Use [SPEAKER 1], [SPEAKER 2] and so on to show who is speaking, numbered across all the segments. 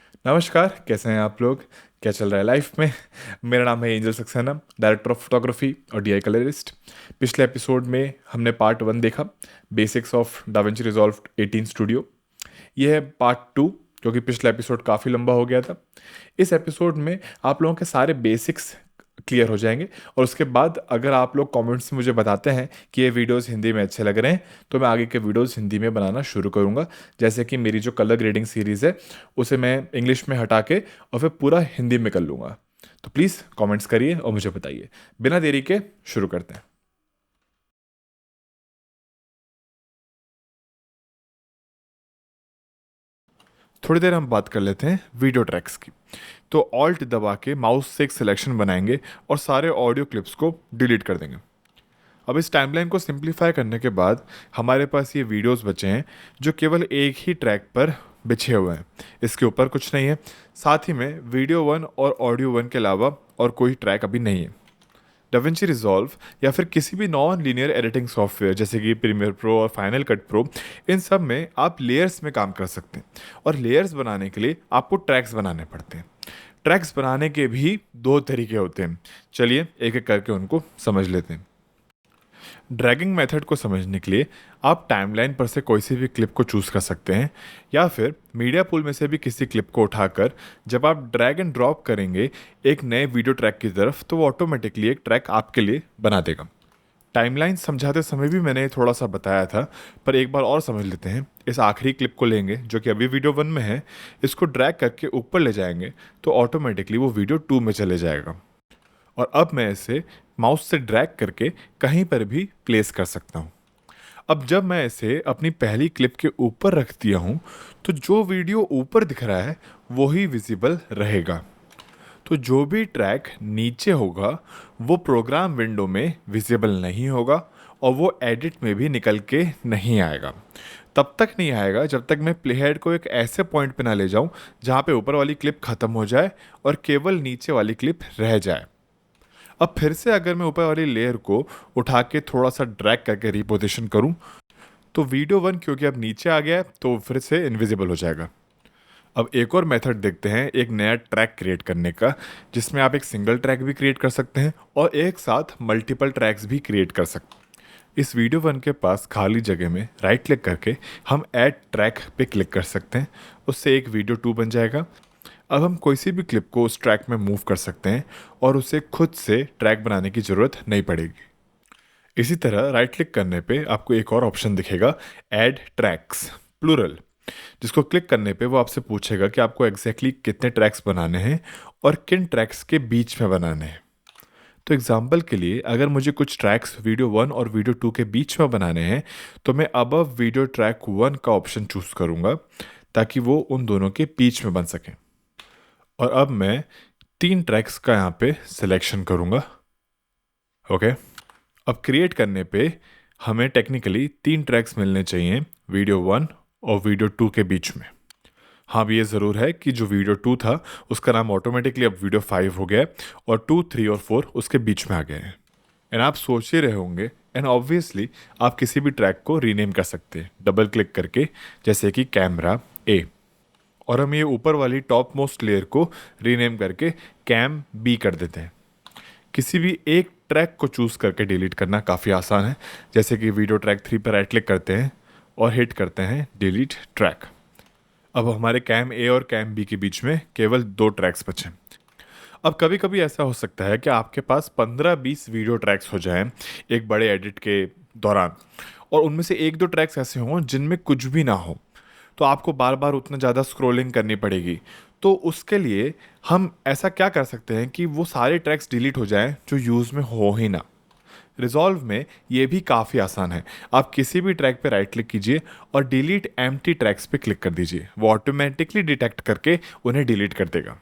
[SPEAKER 1] नमस्कार, कैसे हैं आप लोग? क्या चल रहा है लाइफ में? मेरा नाम है angel Saxena, director of photography और डीआई कलरिस्ट। पिछले एपिसोड में हमने पार्ट 1 देखा, basics of da Vinci resolve 18 studio. ये है पार्ट 2, क्योंकि पिछला एपिसोड काफ़ी लंबा हो गया था। इस एपिसोड में आप लोगों के सारे बेसिक्स क्लियर हो जाएंगे, और उसके बाद अगर आप लोग कमेंट्स में मुझे बताते हैं कि ये वीडियोस हिंदी में अच्छे लग रहे हैं, तो मैं आगे के वीडियोस हिंदी में बनाना शुरू करूँगा। जैसे कि मेरी जो कलर ग्रेडिंग सीरीज़ है, उसे मैं इंग्लिश में हटा के और फिर पूरा हिंदी में कर लूँगा। तो प्लीज़ कमेंट्स करिए और मुझे बताइए। बिना देरी के शुरू करते हैं। थोड़ी देर हम बात कर लेते हैं वीडियो ट्रैक्स की। तो ऑल्ट दबा के माउस से एक सिलेक्शन बनाएंगे और सारे ऑडियो क्लिप्स को डिलीट कर देंगे। अब इस टाइमलाइन को सिंप्लीफाई करने के बाद हमारे पास ये वीडियोस बचे हैं जो केवल एक ही ट्रैक पर बिछे हुए हैं। इसके ऊपर कुछ नहीं है। साथ ही में वीडियो 1 और ऑडियो 1 के अलावा और कोई ट्रैक अभी नहीं है। डाविंची रिजॉल्व या फिर किसी भी नॉन लीनियर एडिटिंग सॉफ्टवेयर जैसे कि प्रीमियर प्रो और फाइनल कट प्रो, इन सब में आप लेयर्स में काम कर सकते हैं। और लेयर्स बनाने के लिए आपको ट्रैक्स बनाने पड़ते हैं। ट्रैक्स बनाने के भी दो तरीके होते हैं। चलिए एक एक करके उनको समझ लेते हैं। ड्रैगिंग मेथड को समझने के लिए आप टाइमलाइन पर से कोई सी भी क्लिप को चूज़ कर सकते हैं, या फिर मीडिया पूल में से भी किसी क्लिप को उठाकर जब आप ड्रैग एंड ड्रॉप करेंगे एक नए वीडियो ट्रैक की तरफ, तो वो ऑटोमेटिकली एक ट्रैक आपके लिए बना देगा। टाइमलाइन समझाते समय भी मैंने थोड़ा सा बताया था, पर एक बार और समझ लेते हैं। इस आखिरी क्लिप को लेंगे जो कि अभी वीडियो 1 में है, इसको ड्रैग करके ऊपर ले जाएंगे तो ऑटोमेटिकली वो वीडियो 2 में चले जाएगा। और अब मैं इसे माउस से ड्रैग करके कहीं पर भी प्लेस कर सकता हूँ। अब जब मैं इसे अपनी पहली क्लिप के ऊपर रख दिया हूँ, तो जो वीडियो ऊपर दिख रहा है वो ही विजिबल रहेगा। तो जो भी ट्रैक नीचे होगा वो प्रोग्राम विंडो में विजिबल नहीं होगा, और वो एडिट में भी निकल के नहीं आएगा। तब तक नहीं आएगा जब तक मैं प्लेहेड को एक ऐसे पॉइंट पे ना ले जाऊं जहां पे ऊपर वाली क्लिप खत्म हो जाए और केवल नीचे वाली क्लिप रह जाए। अब फिर से अगर मैं ऊपर वाली लेयर को उठा के थोड़ा सा ड्रैग करके रिपोजिशन करूं, तो वीडियो 1 क्योंकि अब नीचे आ गया है तो फिर से इनविजिबल हो जाएगा। अब एक और मेथड देखते हैं एक नया ट्रैक क्रिएट करने का, जिसमें आप एक सिंगल ट्रैक भी क्रिएट कर सकते हैं और एक साथ मल्टीपल ट्रैक्स भी क्रिएट कर सकते हैं। इस वीडियो 1 के पास खाली जगह में राइट क्लिक करके हम ऐड ट्रैक पे क्लिक कर सकते हैं। उससे एक वीडियो 2 बन जाएगा। अब हम कोई सी भी क्लिप को उस ट्रैक में मूव कर सकते हैं और उसे खुद से ट्रैक बनाने की ज़रूरत नहीं पड़ेगी। इसी तरह राइट क्लिक करने पे आपको एक और ऑप्शन दिखेगा, ऐड ट्रैक्स प्लूरल, जिसको क्लिक करने पे वो आपसे पूछेगा कि आपको एग्जैक्टली कितने ट्रैक्स बनाने हैं और किन ट्रैक्स के बीच में बनाने हैं। तो एग्जाम्पल के लिए अगर मुझे कुछ ट्रैक्स वीडियो 1 और वीडियो 2 के बीच में बनाने हैं, तो मैं अबव वीडियो ट्रैक 1 का ऑप्शन चूज़ करूँगा ताकि वो उन दोनों के बीच में बन सकें। और अब मैं 3 ट्रैक्स का यहाँ पे सिलेक्शन करूँगा। ओके। अब क्रिएट करने पे हमें टेक्निकली 3 ट्रैक्स मिलने चाहिए वीडियो 1 और वीडियो 2 के बीच में। हाँ, अब ये ज़रूर है कि जो वीडियो 2 था उसका नाम ऑटोमेटिकली अब वीडियो 5 हो गया है, और 2, 3 और 4 उसके बीच में आ गए हैं। एंड आप सोच ही रहे होंगे, एंड ऑब्वियसली आप किसी भी ट्रैक को रीनेम कर सकते हैं डबल क्लिक करके, जैसे कि कैमरा ए। और हम ये ऊपर वाली टॉप मोस्ट लेयर को रीनेम करके कैम बी कर देते हैं। किसी भी एक ट्रैक को चूज़ करके डिलीट करना काफ़ी आसान है। जैसे कि वीडियो ट्रैक 3 पर राइट क्लिक करते हैं और हिट करते हैं डिलीट ट्रैक। अब हमारे कैम ए और कैम बी के बीच में केवल 2 ट्रैक्स बचे। अब कभी कभी ऐसा हो सकता है कि आपके पास 15-20 वीडियो ट्रैक्स हो जाएं एक बड़े एडिट के दौरान, और उनमें से एक दो ट्रैक्स ऐसे हों जिनमें कुछ भी ना हो, तो आपको बार बार उतना ज़्यादा स्क्रॉलिंग करनी पड़ेगी। तो उसके लिए हम ऐसा क्या कर सकते हैं कि वो सारे ट्रैक्स डिलीट हो जाएं जो यूज़ में हो ही ना। रिजॉल्व में ये भी काफ़ी आसान है। आप किसी भी ट्रैक पे राइट क्लिक कीजिए और डिलीट एम्प्टी ट्रैक्स पे क्लिक कर दीजिए, वो ऑटोमेटिकली डिटेक्ट करके उन्हें डिलीट कर देगा।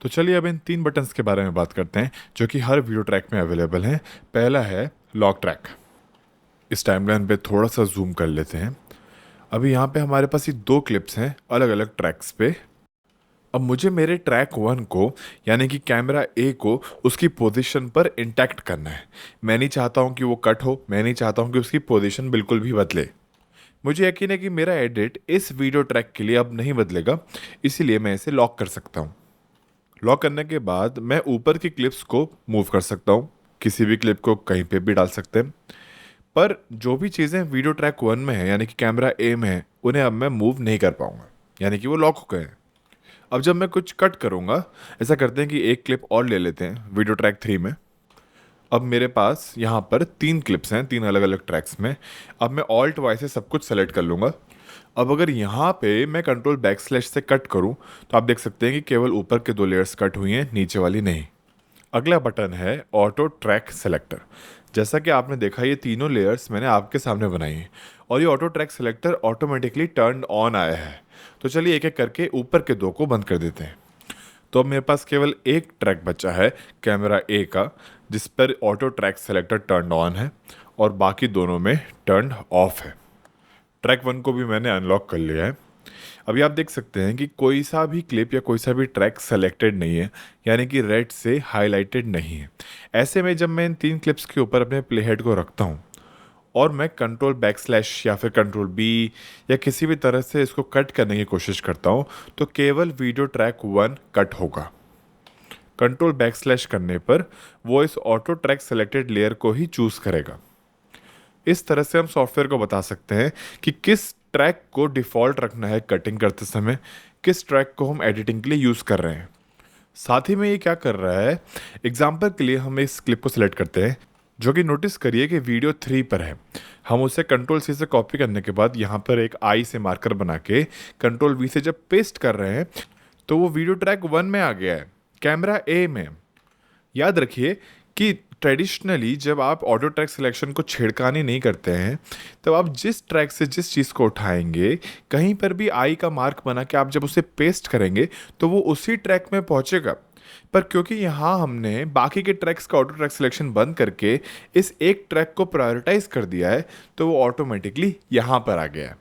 [SPEAKER 1] तो चलिए अब इन 3 बटन्स के बारे में बात करते हैं जो कि हर वीडियो ट्रैक में अवेलेबल हैं। पहला है लॉक ट्रैक। इस टाइमलाइन पे थोड़ा सा जूम कर लेते हैं। अभी यहाँ पे हमारे पास ये 2 क्लिप्स हैं अलग अलग ट्रैक्स पे। अब मुझे मेरे ट्रैक 1 को, यानी कि कैमरा ए को, उसकी पोजीशन पर इंटैक्ट करना है। मैं नहीं चाहता हूँ कि वो कट हो, मैं नहीं चाहता हूँ कि उसकी पोजीशन बिल्कुल भी बदले। मुझे यकीन है कि मेरा एडिट इस वीडियो ट्रैक के लिए अब नहीं बदलेगा, इसीलिए मैं इसे लॉक कर सकता हूँ। लॉक करने के बाद मैं ऊपर की क्लिप्स को मूव कर सकता हूँ, किसी भी क्लिप को कहीं पे भी डाल सकते हैं। पर जो भी चीज़ें वीडियो ट्रैक 1 में है यानी कि कैमरा ए में है, उन्हें अब मैं मूव नहीं कर पाऊंगा, यानी कि वो लॉक हो गए हैं। अब जब मैं कुछ कट करूंगा, ऐसा करते हैं कि एक क्लिप और ले लेते हैं वीडियो ट्रैक 3 में। अब मेरे पास यहाँ पर 3 क्लिप्स हैं, 3 अलग अलग ट्रैक्स में। अब मैं ऑल्ट वाई से सब कुछ सेलेक्ट कर लूँगा। अब अगर यहाँ पे मैं कंट्रोल बैक स्लैश से कट करूँ, तो आप देख सकते हैं कि केवल ऊपर के 2 लेयर्स कट हुई हैं, नीचे वाली नहीं। अगला बटन है ऑटो ट्रैक सेलेक्टर। जैसा कि आपने देखा, ये तीनों लेयर्स मैंने आपके सामने बनाई हैं और ये auto track selector automatically turn on आया है। तो चलिए एक एक करके ऊपर के 2 को बंद कर देते हैं। तो अब मेरे पास केवल एक ट्रैक बचा है कैमरा ए का, जिस पर auto track selector turn on है और बाकी दोनों में टर्न ऑफ है। ट्रैक 1 को भी मैंने अनलॉक कर लिया है। अभी आप देख सकते हैं कि कोई सा भी क्लिप या कोई सा भी ट्रैक सेलेक्टेड नहीं है, यानी कि रेड से हाईलाइटेड नहीं है। ऐसे में जब मैं इन 3 क्लिप्स के ऊपर अपने प्ले हेड को रखता हूँ और मैं कंट्रोल बैक स्लैश या फिर कंट्रोल बी या किसी भी तरह से इसको कट करने की कोशिश करता हूँ, तो केवल वीडियो ट्रैक 1 कट होगा। कंट्रोल बैक स्लैश करने पर वो इस ऑटो ट्रैक सेलेक्टेड लेयर को ही चूज़ करेगा। इस तरह से हम सॉफ्टवेयर को बता सकते हैं कि किस ट्रैक को डिफ़ॉल्ट रखना है कटिंग करते समय, किस ट्रैक को हम एडिटिंग के लिए यूज़ कर रहे हैं। साथ ही में ये क्या कर रहा है, एग्जाम्पल के लिए हम इस क्लिप को सिलेक्ट करते हैं, जो कि नोटिस करिए कि वीडियो 3 पर है। हम उसे कंट्रोल सी से कॉपी करने के बाद यहाँ पर एक आई से मार्कर बना के कंट्रोल वी से जब पेस्ट कर रहे हैं, तो वो वीडियो ट्रैक 1 में आ गया है, कैमरा ए में। याद रखिए कि ट्रेडिशनली जब आप ऑटो ट्रैक सिलेक्शन को छेड़खानी नहीं करते हैं, तब आप जिस ट्रैक से जिस चीज़ को उठाएंगे, कहीं पर भी आई का मार्क बना के आप जब उसे पेस्ट करेंगे, तो वो उसी ट्रैक में पहुंचेगा। पर क्योंकि यहाँ हमने बाकी के ट्रैक्स का ऑटो ट्रैक सिलेक्शन बंद करके इस एक ट्रैक को प्रायोरिटाइज कर दिया है, तो वो ऑटोमेटिकली यहाँ पर आ गया है।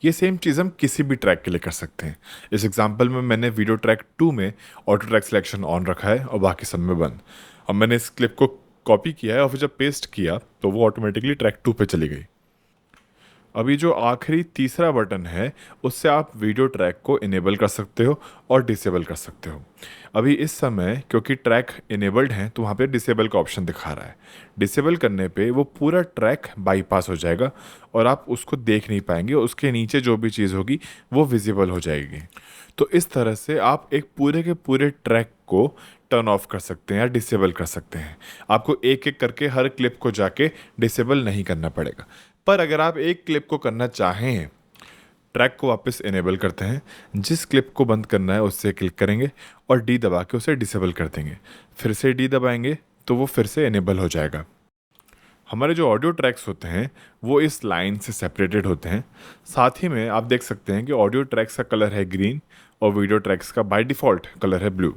[SPEAKER 1] ये सेम चीज़ हम किसी भी ट्रैक के लिए कर सकते हैं। इस एग्जांपल में मैंने वीडियो ट्रैक 2 में ऑटो ट्रैक सिलेक्शन ऑन रखा है और बाकी सब में बंद। अब मैंने इस क्लिप को कॉपी किया है और फिर जब पेस्ट किया तो वो ऑटोमेटिकली ट्रैक 2 पे चली गई। अभी जो आखिरी तीसरा बटन है, उससे आप वीडियो ट्रैक को इनेबल कर सकते हो और डिसेबल कर सकते हो। अभी इस समय क्योंकि ट्रैक इनेबल्ड हैं, तो वहाँ पे डिसेबल का ऑप्शन दिखा रहा है। डिसेबल करने पे वो पूरा ट्रैक बाईपास हो जाएगा और आप उसको देख नहीं पाएंगे, उसके नीचे जो भी चीज़ होगी वो विजिबल हो जाएगी। तो इस तरह से आप एक पूरे के पूरे ट्रैक को टर्न ऑफ कर सकते हैं या डिसेबल कर सकते हैं। आपको एक एक करके हर क्लिप को जाके डिसेबल नहीं करना पड़ेगा। पर अगर आप एक क्लिप को करना चाहें, ट्रैक को वापस इनेबल करते हैं, जिस क्लिप को बंद करना है उससे क्लिक करेंगे और डी दबा के उसे डिसेबल कर देंगे। फिर से डी दबाएंगे तो वो फिर से इनेबल हो जाएगा। हमारे जो ऑडियो ट्रैक्स होते हैं वो इस लाइन से सेपरेटेड होते हैं। साथ ही में आप देख सकते हैं कि ऑडियो ट्रैक्स का कलर है ग्रीन और वीडियो ट्रैक्स का बाय डिफ़ॉल्ट कलर है ब्लू।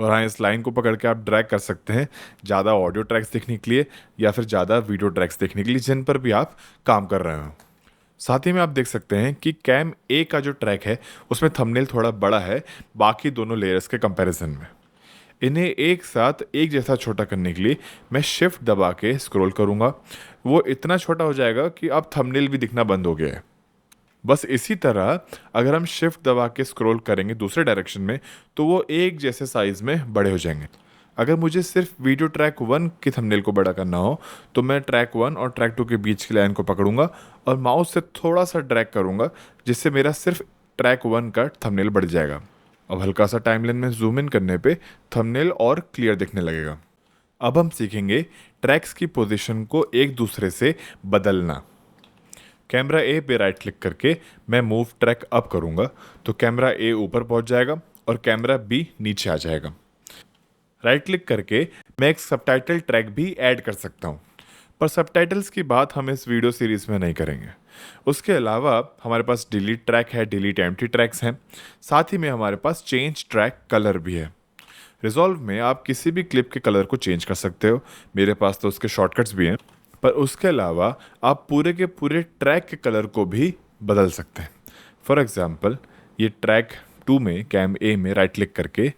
[SPEAKER 1] और हाँ, इस लाइन को पकड़ के आप ड्रैग कर सकते हैं ज़्यादा ऑडियो ट्रैक्स देखने के लिए या फिर ज़्यादा वीडियो ट्रैक्स देखने के लिए, जिन पर भी आप काम कर रहे हो। साथ ही में आप देख सकते हैं कि कैम ए का जो ट्रैक है उसमें थंबनेल थोड़ा बड़ा है बाकी दोनों लेयर्स के कंपैरिजन में। इन्हें एक साथ एक जैसा छोटा करने के लिए मैं शिफ्ट दबा के स्क्रॉल करूँगा। वो इतना छोटा हो जाएगा कि अब थंबनेल भी दिखना बंद हो गया है। बस इसी तरह अगर हम शिफ्ट दबा के स्क्रॉल करेंगे दूसरे डायरेक्शन में, तो वो एक जैसे साइज़ में बड़े हो जाएंगे। अगर मुझे सिर्फ वीडियो ट्रैक 1 की थंबनेल को बड़ा करना हो, तो मैं ट्रैक 1 और ट्रैक 2 के बीच की लाइन को पकड़ूंगा और माउस से थोड़ा सा ड्रैग करूंगा, जिससे मेरा सिर्फ ट्रैक 1 का थंबनेल बढ़ जाएगा। अब हल्का सा टाइमलाइन में जूम इन करने पे थंबनेल और क्लियर दिखने लगेगा। अब हम सीखेंगे ट्रैक्स की पोजीशन को एक दूसरे से बदलना। कैमरा ए पे राइट क्लिक करके मैं मूव ट्रैक अप करूंगा, तो कैमरा ए ऊपर पहुंच जाएगा और कैमरा बी नीचे आ जाएगा। राइट क्लिक करके मैं एक सबटाइटल ट्रैक भी ऐड कर सकता हूं, पर सबटाइटल्स की बात हम इस वीडियो सीरीज़ में नहीं करेंगे। उसके अलावा हमारे पास डिलीट ट्रैक है, डिलीट एम्प्टी ट्रैक्स हैं। साथ ही में हमारे पास चेंज ट्रैक कलर भी है। रिजॉल्व में आप किसी भी क्लिप के कलर को चेंज कर सकते हो, मेरे पास तो उसके शॉर्टकट्स भी हैं। पर उसके अलावा आप पूरे के पूरे ट्रैक के कलर को भी बदल सकते हैं। फॉर एग्ज़ाम्पल, ये ट्रैक 2 में कैम ए में राइट क्लिक करके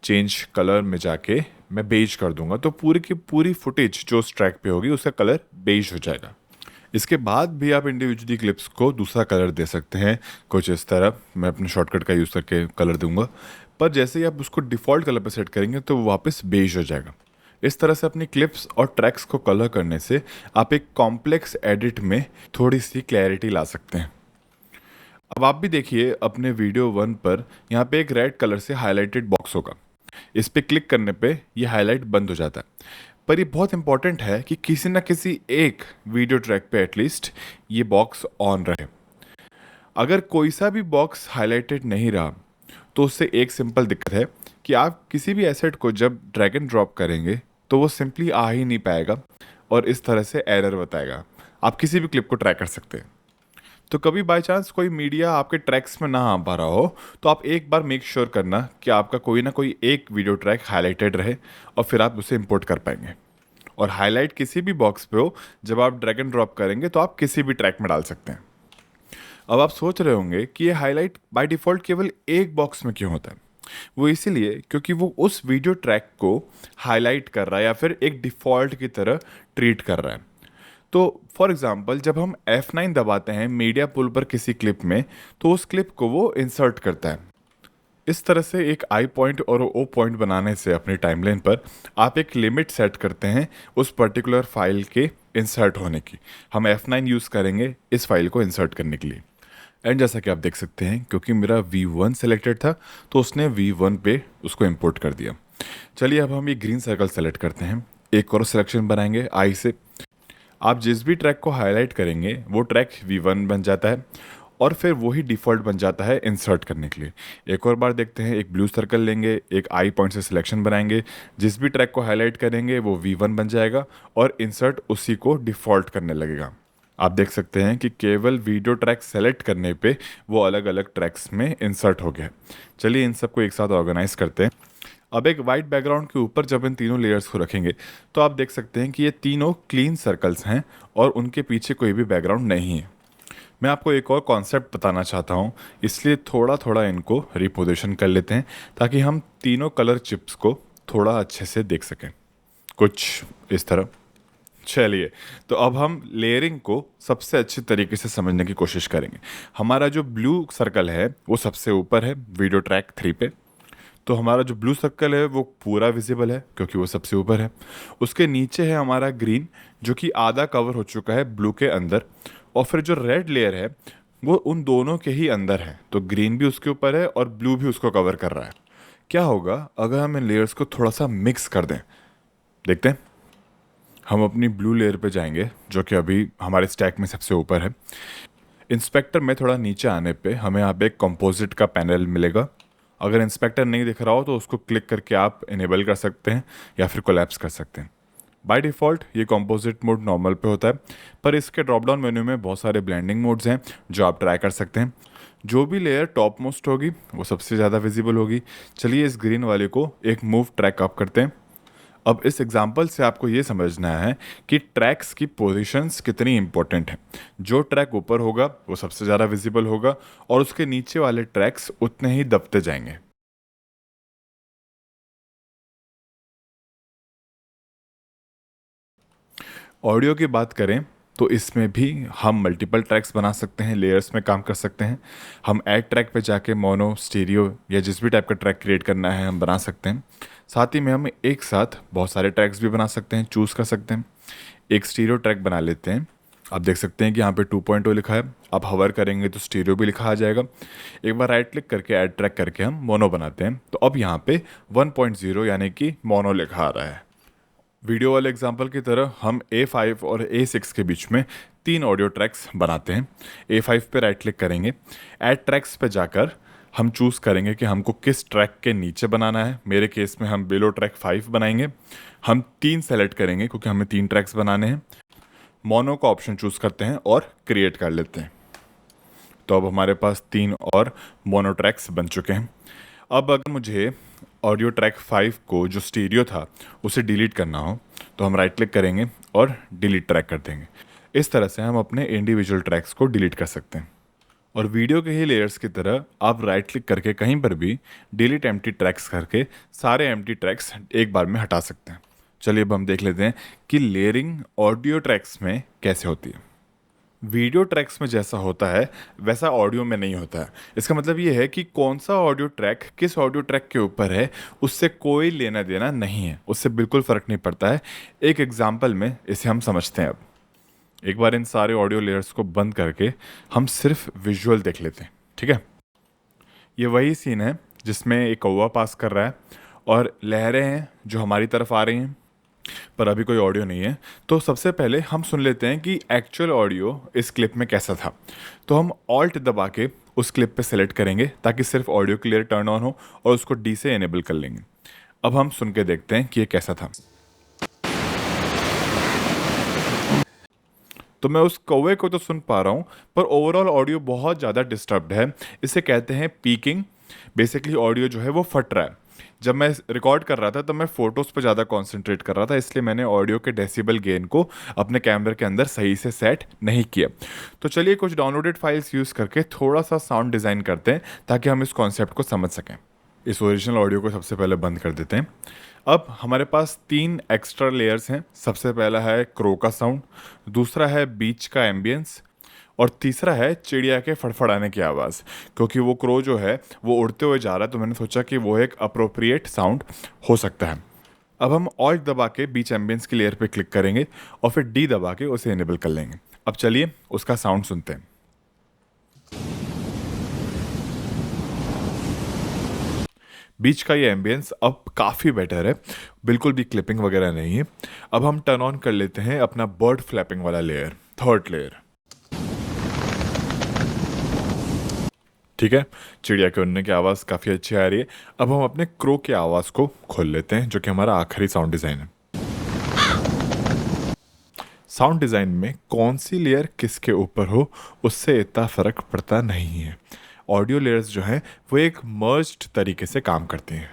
[SPEAKER 1] चेंज कलर में जाके मैं बेज कर दूंगा, तो पूरी की पूरी फुटेज जो उस ट्रैक पे होगी उसका कलर बेज हो जाएगा। इसके बाद भी आप इंडिविजुअली क्लिप्स को दूसरा कलर दे सकते हैं, कुछ इस तरह। मैं अपने शॉर्टकट का यूज़ करके कलर दूंगा, पर जैसे ही आप उसको डिफ़ॉल्ट कलर पर सेट करेंगे तो वो वापस बेज हो जाएगा। इस तरह से अपनी क्लिप्स और ट्रैक्स को कलर करने से आप एक कॉम्प्लेक्स एडिट में थोड़ी सी क्लैरिटी ला सकते हैं। अब आप भी देखिए अपने वीडियो 1 पर यहाँ पे एक रेड कलर से हाईलाइटेड बॉक्स होगा। इस पे क्लिक करने पे ये हाईलाइट बंद हो जाता है। पर ये बहुत इंपॉर्टेंट है कि किसी ना किसी एक वीडियो ट्रैक पे एटलीस्ट ये बॉक्स ऑन रहे। अगर कोई सा भी बॉक्स हाईलाइटेड नहीं रहा तो उससे एक सिंपल दिक्कत है कि आप किसी भी एसेट को जब ड्रैग एंड ड्रॉप करेंगे तो वो सिंपली आ ही नहीं पाएगा और इस तरह से एरर बताएगा। आप किसी भी क्लिप को ट्रैक कर सकते हैं। तो कभी बाय चांस कोई मीडिया आपके ट्रैक्स में ना आ पा रहा हो तो आप एक बार मेक श्योर करना कि आपका कोई ना कोई एक वीडियो ट्रैक हाईलाइटेड रहे और फिर आप उसे इंपोर्ट कर पाएंगे। और हाईलाइट किसी भी बॉक्स पे हो, जब आप ड्रैग एंड ड्रॉप करेंगे तो आप किसी भी ट्रैक में डाल सकते हैं। अब आप सोच रहे होंगे कि ये हाईलाइट बाय डिफ़ॉल्ट केवल एक बॉक्स में क्यों होता है। वो इसीलिए क्योंकि वो उस वीडियो ट्रैक को हाईलाइट कर रहा है या फिर एक डिफ़ॉल्ट की तरह ट्रीट कर रहा है। तो फॉर एग्जांपल जब हम F9 दबाते हैं मीडिया पुल पर किसी क्लिप में, तो उस क्लिप को वो इंसर्ट करता है। इस तरह से एक आई पॉइंट और ओ पॉइंट बनाने से अपनी टाइमलाइन पर आप एक लिमिट सेट करते हैं उस पर्टिकुलर फाइल के इंसर्ट होने की। हम F9 यूज़ करेंगे इस फाइल को इंसर्ट करने के लिए। एंड जैसा कि आप देख सकते हैं, क्योंकि मेरा V1 सेलेक्टेड था तो उसने V1 पे उसको इंपोर्ट कर दिया। चलिए अब हम ये ग्रीन सर्कल सेलेक्ट करते हैं, एक और सिलेक्शन बनाएंगे आई से। आप जिस भी ट्रैक को हाईलाइट करेंगे वो ट्रैक V1 बन जाता है और फिर वही डिफ़ॉल्ट बन जाता है इंसर्ट करने के लिए। एक और बार देखते हैं, एक ब्लू सर्कल लेंगे, एक आई पॉइंट से सिलेक्शन बनाएंगे, जिस भी ट्रैक को हाईलाइट करेंगे वो V1 बन जाएगा और इंसर्ट उसी को डिफ़ॉल्ट करने लगेगा। आप देख सकते हैं कि केवल वीडियो ट्रैक सेलेक्ट करने पे वो अलग अलग ट्रैक्स में इंसर्ट हो गया। चलिए इन सबको एक साथ ऑर्गेनाइज करते हैं। अब एक वाइट बैकग्राउंड के ऊपर जब इन तीनों लेयर्स को रखेंगे तो आप देख सकते हैं कि ये तीनों क्लीन सर्कल्स हैं और उनके पीछे कोई भी बैकग्राउंड नहीं है। मैं आपको एक और कॉन्सेप्ट बताना चाहता हूँ, इसलिए थोड़ा थोड़ा इनको रिपोजिशन कर लेते हैं ताकि हम तीनों कलर चिप्स को थोड़ा अच्छे से देख सकें, कुछ इस तरह। चलिए, तो अब हम लेयरिंग को सबसे अच्छे तरीके से समझने की कोशिश करेंगे। हमारा जो ब्लू सर्कल है वो सबसे ऊपर है वीडियो ट्रैक 3 पे। तो हमारा जो ब्लू सर्कल है वो पूरा विजिबल है क्योंकि वो सबसे ऊपर है। उसके नीचे है हमारा ग्रीन, जो कि आधा कवर हो चुका है ब्लू के अंदर। और फिर जो रेड लेयर है वो उन दोनों के ही अंदर है, तो ग्रीन भी उसके ऊपर है और ब्लू भी उसको कवर कर रहा है। क्या होगा अगर हम इन लेयर्स को थोड़ा सा मिक्स कर दें? देखते हैं। हम अपनी ब्लू लेयर पे जाएंगे जो कि अभी हमारे स्टैक में सबसे ऊपर है। इंस्पेक्टर में थोड़ा नीचे आने पे हमें यहाँ पे एक कंपोजिट का पैनल मिलेगा। अगर इंस्पेक्टर नहीं दिख रहा हो तो उसको क्लिक करके आप इनेबल कर सकते हैं या फिर कोलैप्स कर सकते हैं। बाय डिफ़ॉल्ट ये कंपोजिट मोड नॉर्मल पे होता है, पर इसके ड्रॉप डाउन मेन्यू में बहुत सारे ब्लेंडिंग मोड्स हैं जो आप ट्राई कर सकते हैं। जो भी लेयर टॉप मोस्ट होगी वो सबसे ज़्यादा विजिबल होगी। चलिए इस ग्रीन वाले को एक मूव ट्रैक अप करते हैं। अब इस एग्जाम्पल से आपको ये समझना है कि ट्रैक्स की पोजीशंस कितनी इंपॉर्टेंट है। जो ट्रैक ऊपर होगा वो सबसे ज़्यादा विजिबल होगा और उसके नीचे वाले ट्रैक्स उतने ही दबते जाएंगे। ऑडियो की बात करें तो इसमें भी हम मल्टीपल ट्रैक्स बना सकते हैं, लेयर्स में काम कर सकते हैं। हम ऐड ट्रैक पे जाके मोनो, स्टीरियो या जिस भी टाइप का ट्रैक क्रिएट करना है हम बना सकते हैं। साथ ही में हम एक साथ बहुत सारे ट्रैक्स भी बना सकते हैं, चूज़ कर सकते हैं। एक स्टीरियो ट्रैक बना लेते हैं। आप देख सकते हैं कि यहाँ पे 2.0 लिखा है। आप हवर करेंगे तो स्टीरियो भी लिखा आ जाएगा। एक बार राइट क्लिक करके ऐड ट्रैक करके हम मोनो बनाते हैं, तो अब यहाँ पे 1.0 यानी कि मोनो लिखा आ रहा है। वीडियो वाले एग्जाम्पल की तरह हम A5 और A6 के बीच में 3 ऑडियो ट्रैक्स बनाते हैं। A5 पे राइट क्लिक करेंगे, ऐड ट्रैक्स पे जाकर हम चूज़ करेंगे कि हमको किस ट्रैक के नीचे बनाना है। मेरे केस में हम बिलो ट्रैक 5 बनाएंगे। हम 3 सेलेक्ट करेंगे क्योंकि हमें 3 ट्रैक्स बनाने हैं। मोनो का ऑप्शन चूज़ करते हैं और क्रिएट कर लेते हैं। तो अब हमारे पास 3 और मोनो ट्रैक्स बन चुके हैं। अब अगर मुझे ऑडियो ट्रैक 5 को जो स्टीरियो था उसे डिलीट करना हो तो हम राइट क्लिक करेंगे और डिलीट ट्रैक कर देंगे। इस तरह से हम अपने इंडिविजुअल ट्रैक्स को डिलीट कर सकते हैं। और वीडियो के ही लेयर्स की तरह आप राइट क्लिक करके कहीं पर भी डिलीट एम्प्टी ट्रैक्स करके सारे एम्प्टी ट्रैक्स एक बार में हटा सकते हैं। चलिए अब हम देख लेते हैं कि लेयरिंग ऑडियो ट्रैक्स में कैसे होती है। वीडियो ट्रैक्स में जैसा होता है वैसा ऑडियो में नहीं होता है। इसका मतलब ये है कि कौन सा ऑडियो ट्रैक किस ऑडियो ट्रैक के ऊपर है उससे कोई लेना देना नहीं है, उससे बिल्कुल फ़र्क नहीं पड़ता है। एक एग्जांपल में इसे हम समझते हैं। अब एक बार इन सारे ऑडियो लेयर्स को बंद करके हम सिर्फ विजुअल देख लेते हैं, ठीक है। ये वही सीन है जिसमें एक कौवा पास कर रहा है और लहरें हैं जो हमारी तरफ आ रही हैं, पर अभी कोई ऑडियो नहीं है। तो सबसे पहले हम सुन लेते हैं कि एक्चुअल ऑडियो इस क्लिप में कैसा था। तो हम ऑल्ट दबा के उस क्लिप पे सेलेक्ट करेंगे ताकि सिर्फ ऑडियो क्लियर टर्न ऑन हो और उसको डी से एनेबल कर लेंगे। अब हम सुन के देखते हैं कि ये कैसा था। तो मैं उस कौवे को तो सुन पा रहा हूँ, पर ओवरऑल ऑडियो बहुत ज़्यादा डिस्टर्ब्ड है। इसे कहते हैं पीकिंग। बेसिकली ऑडियो जो है वो फट रहा है। जब मैं रिकॉर्ड कर रहा था तब मैं फ़ोटोज़ पर ज़्यादा कंसंट्रेट कर रहा था, इसलिए मैंने ऑडियो के डेसिबल गेन को अपने कैमरे के अंदर सही से सेट नहीं किया। तो चलिए कुछ डाउनलोडेड फाइल्स यूज़ करके थोड़ा सा साउंड डिज़ाइन करते हैं ताकि हम इस कॉन्सेप्ट को समझ सकें। इस ओरिजिनल ऑडियो को सबसे पहले बंद कर देते हैं। अब हमारे पास 3 एक्स्ट्रा लेयर्स हैं। सबसे पहला है क्रो का साउंड, दूसरा है बीच का एम्बियंस और तीसरा है चिड़िया के फड़फड़ाने की आवाज़। क्योंकि वो क्रो जो है वो उड़ते हुए जा रहा है तो मैंने सोचा कि वो एक अप्रोप्रिएट साउंड हो सकता है। अब हम ऑल्ट दबा के बीच एम्बियंस की लेयर पे क्लिक करेंगे और फिर डी दबा के उसे इनेबल कर लेंगे। अब चलिए उसका साउंड सुनते हैं। बीच का ये एम्बियंस अब काफ़ी बेटर है, बिल्कुल भी क्लिपिंग वगैरह नहीं है। अब हम टर्न ऑन कर लेते हैं अपना बर्ड फ्लैपिंग वाला लेयर, थर्ड लेयर। ठीक है, चिड़िया के उड़ने की आवाज़ काफ़ी अच्छी आ रही है। अब हम अपने क्रो की आवाज़ को खोल लेते हैं जो कि हमारा आखिरी साउंड डिज़ाइन है। साउंड डिज़ाइन में कौन सी लेयर किसके ऊपर हो उससे इतना फ़र्क पड़ता नहीं है। ऑडियो लेयर्स जो हैं वो एक मर्ज्ड तरीके से काम करती हैं।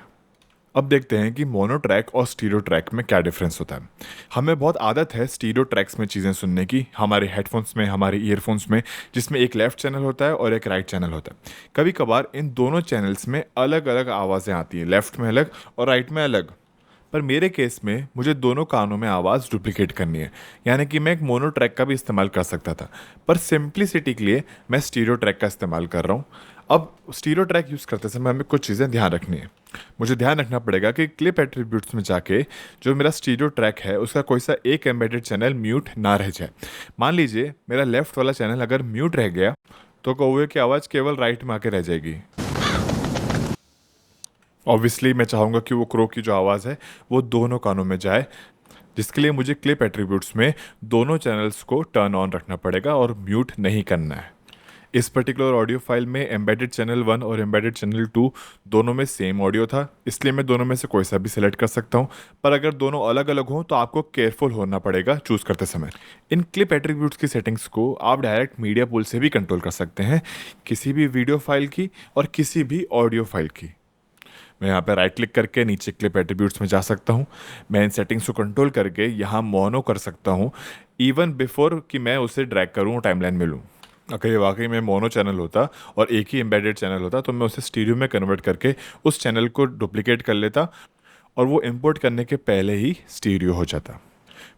[SPEAKER 1] अब देखते हैं कि मोनो ट्रैक और स्टीरियो ट्रैक में क्या डिफरेंस होता है। हमें बहुत आदत है स्टीरियो ट्रैक्स में चीज़ें सुनने की, हमारे हेडफोन्स में, हमारे ईयरफोन्स में, जिसमें एक लेफ़्ट चैनल होता है और एक राइट चैनल होता है। कभी कभार इन दोनों चैनल्स में अलग अलग आवाज़ें आती हैं, लेफ़्ट में अलग और राइट में अलग। पर मेरे केस में मुझे दोनों कानों में आवाज़ डुप्लीकेट करनी है, यानी कि मैं एक मोनो ट्रैक का भी इस्तेमाल कर सकता था, पर सिंप्लिसिटी के लिए मैं स्टीरियो ट्रैक का इस्तेमाल कर रहा हूँ। अब स्टीरियो ट्रैक यूज़ करते समय हमें कुछ चीज़ें ध्यान रखनी है। मुझे ध्यान रखना पड़ेगा कि क्लिप एट्रीब्यूट्स में जाके जो मेरा स्टीरियो ट्रैक है उसका कोई सा एक एम्बेडेड चैनल म्यूट ना रह जाए। मान लीजिए मेरा लेफ़्ट वाला चैनल अगर म्यूट रह गया तो कौवे की आवाज़ केवल राइट में आके रह जाएगी। ऑब्वियसली मैं चाहूँगा कि वो क्रो की जो आवाज़ है वो दोनों कानों में जाए, जिसके लिए मुझे क्लिप एट्रीब्यूट्स में दोनों चैनल्स को टर्न ऑन रखना पड़ेगा और म्यूट नहीं करना है। इस पर्टिकुलर ऑडियो फाइल में एम्बेडेड चैनल 1 और एम्बेडेड चैनल 2 दोनों में सेम ऑडियो था, इसलिए मैं दोनों में से कोई सा भी सिलेक्ट कर सकता हूँ। पर अगर दोनों अलग अलग हों तो आपको केयरफुल होना पड़ेगा चूज़ करते समय। इन क्लिप एट्रीब्यूट्स की सेटिंग्स को आप डायरेक्ट मीडिया पूल से भी कंट्रोल कर सकते हैं, किसी भी वीडियो फाइल की और किसी भी ऑडियो फाइल की। मैं यहाँ पे राइट क्लिक करके नीचे क्लिप एट्रीब्यूट्स में जा सकता हूँ। मैं इन सेटिंग्स को कंट्रोल करके यहाँ मोनो कर सकता हूँ इवन बिफोर कि मैं उसे ड्रैग करूँ टाइमलाइन में लूँ। अगर ये वाकई में मोनो चैनल होता और एक ही एम्बेडेड चैनल होता तो मैं उसे स्टीरियो में कन्वर्ट करके उस चैनल को डुप्लीकेट कर लेता और वो इंपोर्ट करने के पहले ही स्टीरियो हो जाता।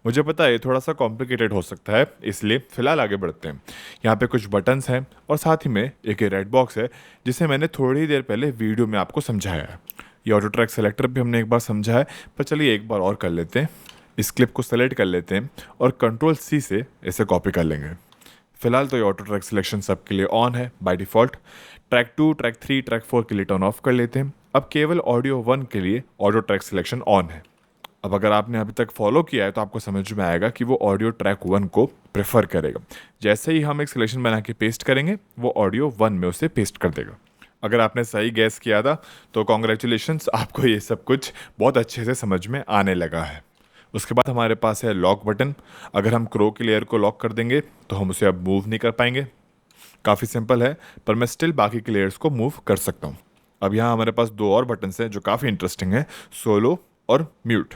[SPEAKER 1] मुझे पता है ये थोड़ा सा कॉम्प्लिकेटेड हो सकता है, इसलिए फ़िलहाल आगे बढ़ते हैं। यहाँ पे कुछ बटन्स हैं और साथ ही में एक रेड बॉक्स है जिसे मैंने थोड़ी देर पहले वीडियो में आपको समझाया है। ये ऑटो ट्रैक सेलेक्टर भी हमने एक बार समझा है, पर चलिए एक बार और कर लेते हैं। इस क्लिप को सेलेक्ट कर लेते हैं और कंट्रोल सी से इसे कॉपी कर लेंगे। फिलहाल तो ये ऑटो ट्रैक सिलेक्शन सबके लिए ऑन है by default. Track 2, track 3, track 4 के लिए टर्न ऑफ कर लेते हैं। अब केवल ऑडियो 1 के लिए ऑडियो ट्रैक सिलेक्शन ऑन है। अब अगर आपने अभी तक फॉलो किया है तो आपको समझ में आएगा कि वो ऑडियो ट्रैक 1 को प्रेफर करेगा। जैसे ही हम एक सिलेक्शन बना के पेस्ट करेंगे वो ऑडियो 1 में उसे पेस्ट कर देगा। अगर आपने सही गैस किया था तो कॉन्ग्रेचुलेशंस, आपको ये सब कुछ बहुत अच्छे से समझ में आने लगा है। उसके बाद हमारे पास है लॉक बटन। अगर हम क्रो की लेयर को लॉक कर देंगे तो हम उसे अब मूव नहीं कर पाएंगे। काफ़ी सिंपल है, पर मैं स्टिल बाकी के लेयर्स को मूव कर सकता हूँ। अब यहाँ हमारे पास 2 और बटन्स हैं जो काफ़ी इंटरेस्टिंग है, सोलो और म्यूट।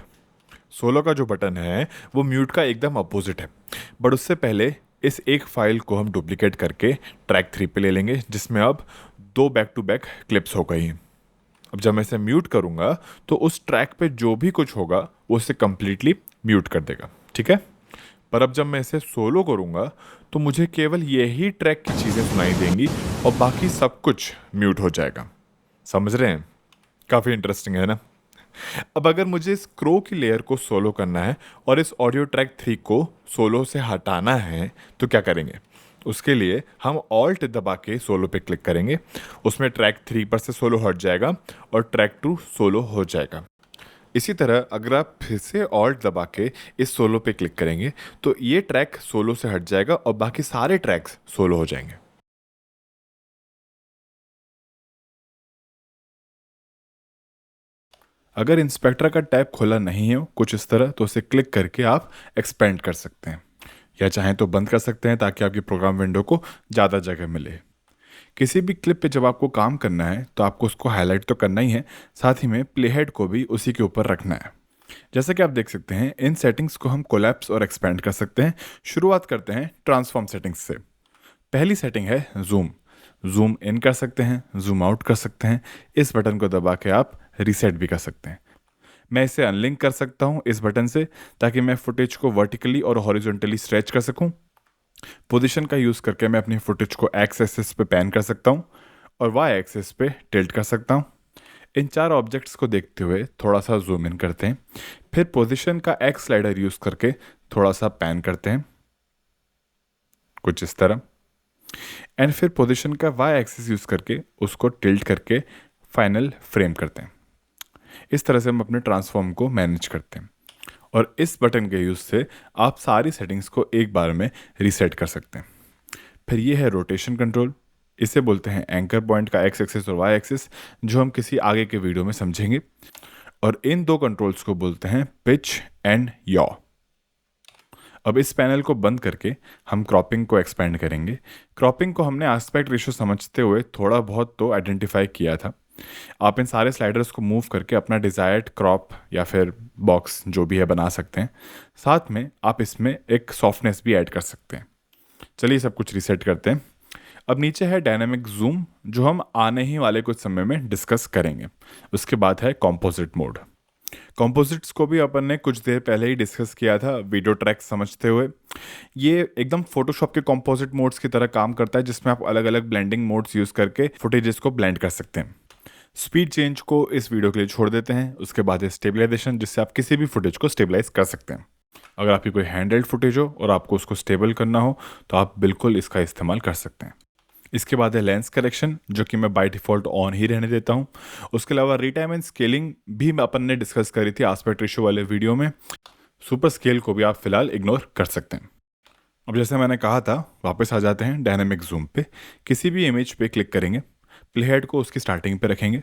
[SPEAKER 1] सोलो का जो बटन है वो म्यूट का एकदम अपोजिट है, बट उससे पहले इस एक फाइल को हम डुप्लीकेट करके ट्रैक 3 पे ले लेंगे जिसमें अब 2 बैक टू बैक क्लिप्स हो गई हैं। अब जब मैं इसे म्यूट करूँगा तो उस ट्रैक पे जो भी कुछ होगा वो उसे कम्प्लीटली म्यूट कर देगा, ठीक है। पर अब जब मैं इसे सोलो करूँगा तो मुझे केवल यही ट्रैक की चीज़ें सुनाई देंगी और बाकी सब कुछ म्यूट हो जाएगा। समझ रहे हैं? काफ़ी इंटरेस्टिंग है ना। अब अगर मुझे इस क्रो की लेयर को सोलो करना है और इस ऑडियो ट्रैक 3 को सोलो से हटाना है तो क्या करेंगे? उसके लिए हम ऑल्ट दबा के सोलो पे क्लिक करेंगे, उसमें ट्रैक 3 पर से सोलो हट जाएगा और ट्रैक 2 सोलो हो जाएगा। इसी तरह अगर आप फिर से ऑल्ट दबा के इस सोलो पे क्लिक करेंगे तो ये ट्रैक सोलो से हट जाएगा और बाकी सारे ट्रैक्स सोलो हो जाएंगे। अगर इंस्पेक्टर का टैब खुला नहीं हो कुछ इस तरह तो उसे क्लिक करके आप एक्सपेंड कर सकते हैं, या चाहें तो बंद कर सकते हैं ताकि आपकी प्रोग्राम विंडो को ज़्यादा जगह मिले। किसी भी क्लिप पे जब आपको काम करना है तो आपको उसको हाईलाइट तो करना ही है, साथ ही में प्लेहेड को भी उसी के ऊपर रखना है। जैसा कि आप देख सकते हैं इन सेटिंग्स को हम कोलैप्स और एक्सपेंड कर सकते हैं। शुरुआत करते हैं ट्रांसफॉर्म सेटिंग्स से। पहली सेटिंग है जूम। जूम इन कर सकते हैं, जूम आउट कर सकते हैं। इस बटन को दबा के आप रीसेट भी कर सकते हैं। मैं इसे अनलिंक कर सकता हूँ इस बटन से ताकि मैं फुटेज को वर्टिकली और हॉरिजॉन्टली स्ट्रेच कर सकूँ। पोजीशन का यूज़ करके मैं अपनी फुटेज को एक्स एक्सिस पे पैन कर सकता हूँ और वाई एक्सिस पे टिल्ट कर सकता हूँ। इन चार ऑब्जेक्ट्स को देखते हुए थोड़ा सा जूम इन करते हैं, फिर पोजीशन का एक्स स्लाइडर यूज़ करके थोड़ा सा पैन करते हैं कुछ इस तरह, एंड फिर पोजीशन का वाई एक्सिस यूज़ करके उसको टिल्ट करके फाइनल फ्रेम करते हैं। इस तरह से हम अपने ट्रांसफॉर्म को मैनेज करते हैं और इस बटन के यूज़ से आप सारी सेटिंग्स को एक बार में रीसेट कर सकते हैं। फिर ये है रोटेशन कंट्रोल। इसे बोलते हैं एंकर पॉइंट का एक्स एक्सिस और वाई एक्सिस, जो हम किसी आगे के वीडियो में समझेंगे। और इन दो कंट्रोल्स को बोलते हैं पिच एंड यॉ। अब इस पैनल को बंद करके हम क्रॉपिंग को एक्सपेंड करेंगे। क्रॉपिंग को हमने एस्पेक्ट रेशियो समझते हुए थोड़ा बहुत तो आइडेंटिफाई किया था। आप इन सारे स्लाइडर्स को मूव करके अपना डिज़ायर्ड क्रॉप या फिर बॉक्स जो भी है बना सकते हैं। साथ में आप इसमें एक सॉफ्टनेस भी ऐड कर सकते हैं। चलिए सब कुछ रीसेट करते हैं। अब नीचे है डायनामिक जूम, जो हम आने ही वाले कुछ समय में डिस्कस करेंगे। उसके बाद है कॉम्पोजिट मोड। कॉम्पोजिट्स को भी अपन ने कुछ देर पहले ही डिस्कस किया था वीडियो ट्रैक समझते हुए। ये एकदम फोटोशॉप के कॉम्पोजिट मोड्स की तरह काम करता है, जिसमें आप अलग अलग ब्लेंडिंग मोड्स यूज़ करके फुटेजेस को ब्लेंड कर सकते हैं। स्पीड चेंज को इस वीडियो के लिए छोड़ देते हैं। उसके बाद है स्टेबलाइजेशन, जिससे आप किसी भी फुटेज को स्टेबलाइज कर सकते हैं। अगर आपकी कोई हैंडहेल्ड फुटेज हो और आपको उसको स्टेबल करना हो तो आप बिल्कुल इसका इस्तेमाल कर सकते हैं। इसके बाद है लेंस करेक्शन, जो कि मैं बाय डिफ़ॉल्ट ऑन ही रहने देता हूँ। उसके अलावा रीटाइम एंड स्केलिंग भी अपन ने डिस्कस करी थी एस्पेक्ट रेशियो वाले वीडियो में। सुपर स्केल को भी आप फिलहाल इग्नोर कर सकते हैं। अब जैसे मैंने कहा था, वापस आ जाते हैं डायनेमिक जूम पे। किसी भी इमेज पे क्लिक करेंगे, प्लेहेड को उसकी स्टार्टिंग पे रखेंगे,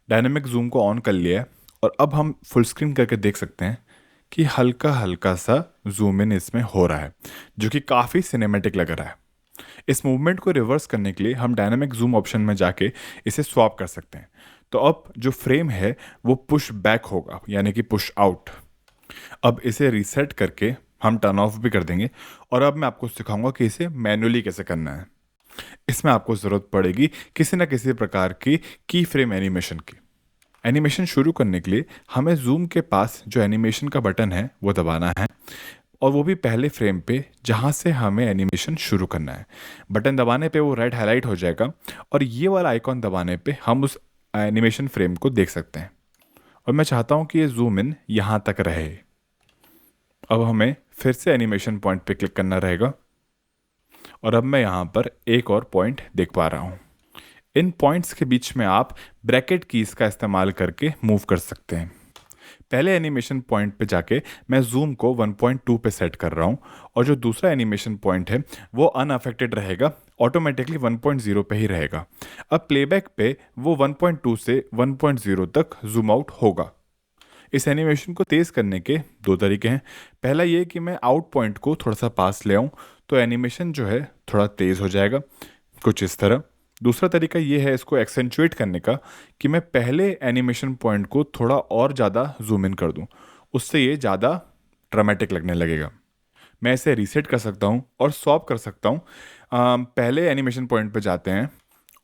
[SPEAKER 1] डायनेमिक जूम को ऑन कर लिया है और अब हम फुल स्क्रीन करके देख सकते हैं कि हल्का हल्का सा जूम इन इसमें हो रहा है, जो कि काफ़ी सिनेमैटिक लग रहा है। इस मूवमेंट को रिवर्स करने के लिए हम डायनामिक जूम ऑप्शन में जाके इसे स्वैप कर सकते हैं। तो अब जो फ्रेम है वो पुश बैक होगा, यानी कि पुश आउट। अब इसे रीसेट करके हम टर्न ऑफ भी कर देंगे और अब मैं आपको सिखाऊंगा कि इसे मैन्युअली कैसे करना है। इसमें आपको ज़रूरत पड़ेगी किसी न किसी प्रकार की फ्रेम एनिमेशन की। एनिमेशन शुरू करने के लिए हमें जूम के पास जो एनिमेशन का बटन है वो दबाना है, और वो भी पहले फ्रेम पे जहाँ से हमें एनिमेशन शुरू करना है। बटन दबाने पे वो रेड हाईलाइट हो जाएगा और ये वाला आइकॉन दबाने पे हम उस एनिमेशन फ्रेम को देख सकते हैं। और मैं चाहता हूँ कि ये जूम इन यहाँ तक रहे। अब हमें फिर से एनिमेशन पॉइंट पे क्लिक करना रहेगा और अब मैं यहाँ पर एक और पॉइंट देख पा रहा हूँ। इन पॉइंट्स के बीच में आप ब्रैकेट कीज़ का इस्तेमाल करके मूव कर सकते हैं। पहले एनिमेशन पॉइंट पे जाके मैं जूम को 1.2 पे सेट कर रहा हूँ और जो दूसरा एनिमेशन पॉइंट है वो अनअफेक्टेड रहेगा, ऑटोमेटिकली 1.0 पे ही रहेगा। अब प्लेबैक पे वो 1.2 से 1.0 तक जूम आउट होगा। इस एनिमेशन को तेज़ करने के दो तरीके हैं। पहला ये कि मैं आउट पॉइंट को थोड़ा सा पास ले आऊँ तो एनिमेशन जो है थोड़ा तेज़ हो जाएगा, कुछ इस तरह। दूसरा तरीका ये है इसको एक्सेंचुएट करने का कि मैं पहले एनिमेशन पॉइंट को थोड़ा और ज़्यादा जूम इन कर दूं, उससे ये ज़्यादा ड्रामेटिक लगने लगेगा। मैं इसे रीसेट कर सकता हूं और स्वैप कर सकता हूं। पहले एनिमेशन पॉइंट पे जाते हैं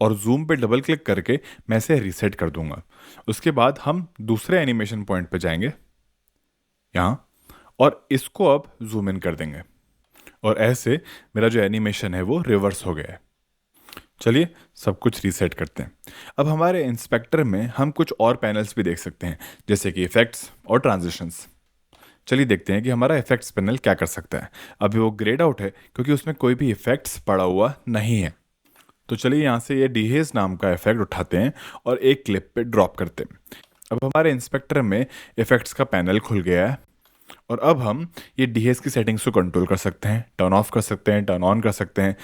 [SPEAKER 1] और जूम पे डबल क्लिक करके मैं इसे रीसेट कर दूंगा। उसके बाद हम दूसरे एनिमेशन पॉइंट पे जाएंगे यहाँ और इसको अब जूम इन कर देंगे।
[SPEAKER 2] और ऐसे मेरा जो एनिमेशन है वो रिवर्स हो गया है। चलिए सब कुछ रीसेट करते हैं। अब हमारे इंस्पेक्टर में हम कुछ और पैनल्स भी देख सकते हैं, जैसे कि इफेक्ट्स और ट्रांजिशंस। चलिए देखते हैं कि हमारा इफेक्ट्स पैनल क्या कर सकता है। अभी वो ग्रेड आउट है क्योंकि उसमें कोई भी इफेक्ट्स पड़ा हुआ नहीं है। तो चलिए यहाँ से ये डीहेज नाम का इफेक्ट उठाते हैं और एक क्लिप पे ड्रॉप करते हैं। अब हमारे इंस्पेक्टर में इफेक्ट्स का पैनल खुल गया है और अब हम ये डीहेज की सेटिंग्स को कंट्रोल कर सकते हैं, टर्न ऑफ कर सकते हैं, टर्न ऑन कर सकते हैं,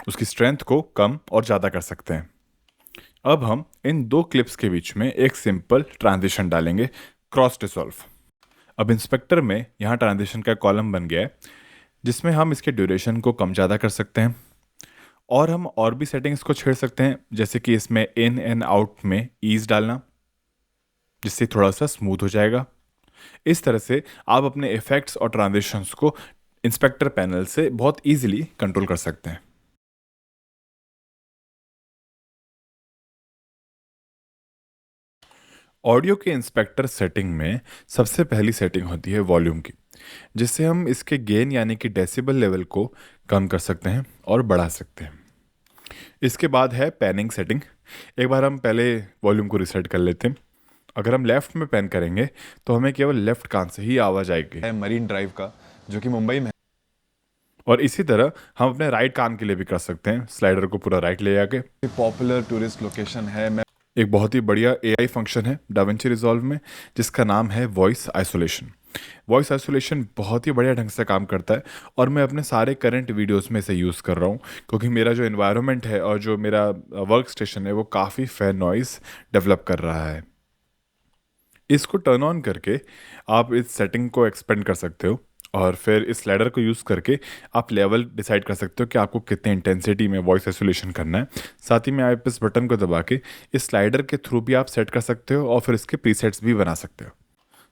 [SPEAKER 2] उसकी स्ट्रेंथ को कम और ज़्यादा कर सकते हैं। अब हम इन दो क्लिप्स के बीच में एक सिंपल ट्रांजिशन डालेंगे, क्रॉस डिसॉल्व। अब इंस्पेक्टर में यहाँ ट्रांजिशन का कॉलम बन गया है जिसमें हम इसके ड्यूरेशन को कम ज़्यादा कर सकते हैं और हम और भी सेटिंग्स को छेड़ सकते हैं, जैसे कि इसमें इन एंड आउट में ईज डालना जिससे थोड़ा सा स्मूथ हो जाएगा। इस तरह से आप अपने इफेक्ट्स और ट्रांजिशंस को इंस्पेक्टर पैनल से बहुत इजीली कंट्रोल कर सकते हैं। ऑडियो के इंस्पेक्टर सेटिंग में सबसे पहली सेटिंग होती है वॉल्यूम की, जिससे हम इसके गेन यानी कि डेसिबल लेवल को कम कर सकते हैं और बढ़ा सकते हैं। इसके बाद है पैनिंग सेटिंग। एक बार हम पहले वॉल्यूम को रिसेट कर लेते हैं। अगर हम लेफ़्ट में पैन करेंगे तो हमें केवल लेफ़्ट कान से ही आवाज़ आएगी,
[SPEAKER 1] है मरीन ड्राइव का, जो कि मुंबई में है।
[SPEAKER 2] और इसी तरह हम अपने राइट कान के लिए भी कर सकते हैं, स्लाइडर को पूरा राइट ले आके।
[SPEAKER 1] पॉपुलर टूरिस्ट लोकेशन है। मैं
[SPEAKER 2] एक बहुत ही बढ़िया एआई फंक्शन है डाविंची रिजॉल्व में जिसका नाम है वॉइस आइसोलेशन। वॉइस आइसोलेशन बहुत ही बढ़िया ढंग से काम करता है और मैं अपने सारे करंट वीडियोस में इसे यूज़ कर रहा हूँ, क्योंकि मेरा जो इन्वायरमेंट है और जो मेरा वर्क स्टेशन है वो काफ़ी फेयर नॉइस डेवलप कर रहा है। इसको टर्न ऑन करके आप इस सेटिंग को एक्सपेंड कर सकते हो और फिर इस स्लाइडर को यूज़ करके आप लेवल डिसाइड कर सकते हो कि आपको कितने इंटेंसिटी में वॉइस आइसोलेशन करना है। साथ ही में आप इस बटन को दबा के इस स्लाइडर के थ्रू भी आप सेट कर सकते हो और फिर इसके प्रीसेट्स भी बना सकते हो।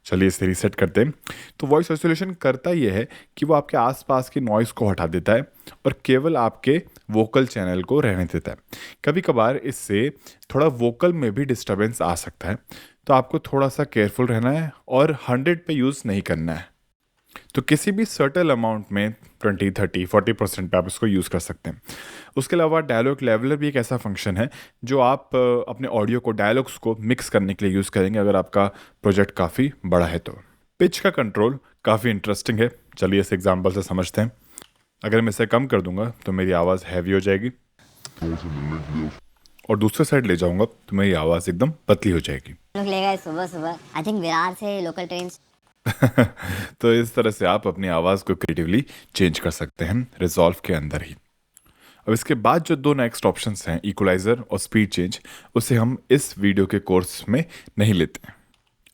[SPEAKER 2] चलिए इसे रीसेट करते हैं। तो वॉइस आइसोलेशन करता ये है कि वो आपके आसपास की नॉइस को हटा देता है और केवल आपके वोकल चैनल को रहने देता है। कभी कभार इससे थोड़ा वोकल में भी डिस्टरबेंस आ सकता है, तो आपको थोड़ा सा केयरफुल रहना है और 100 पे यूज़ नहीं करना है। तो किसी भी सर्टेल अमाउंट में 20, 30, 40% पे आप इसको यूज़ कर सकते हैं। उसके अलावा डायलॉग लेवलर भी एक ऐसा फंक्शन है जो आप अपने ऑडियो को, डायलॉग्स को मिक्स करने के लिए यूज़ करेंगे अगर आपका प्रोजेक्ट काफ़ी बड़ा है तो। पिच का कंट्रोल काफ़ी इंटरेस्टिंग है। चलिए इस एग्जांपल से समझते हैं। अगर मैं इसे कम कर दूंगा तो मेरी आवाज़ हैवी हो जाएगी और दूसरे साइड ले जाऊंगा तो मेरी आवाज़ एकदम पतली हो जाएगी।
[SPEAKER 3] लोग ले गए सुबह सुबह, आई थिंक विरार से लोकल ट्रेन।
[SPEAKER 2] तो इस तरह से आप अपनी आवाज़ को क्रिएटिवली चेंज कर सकते हैं रिजॉल्व के अंदर ही। अब इसके बाद जो दो नेक्स्ट ऑप्शंस हैं, इक्वलाइज़र और स्पीड चेंज, उसे हम इस वीडियो के कोर्स में नहीं लेते हैं।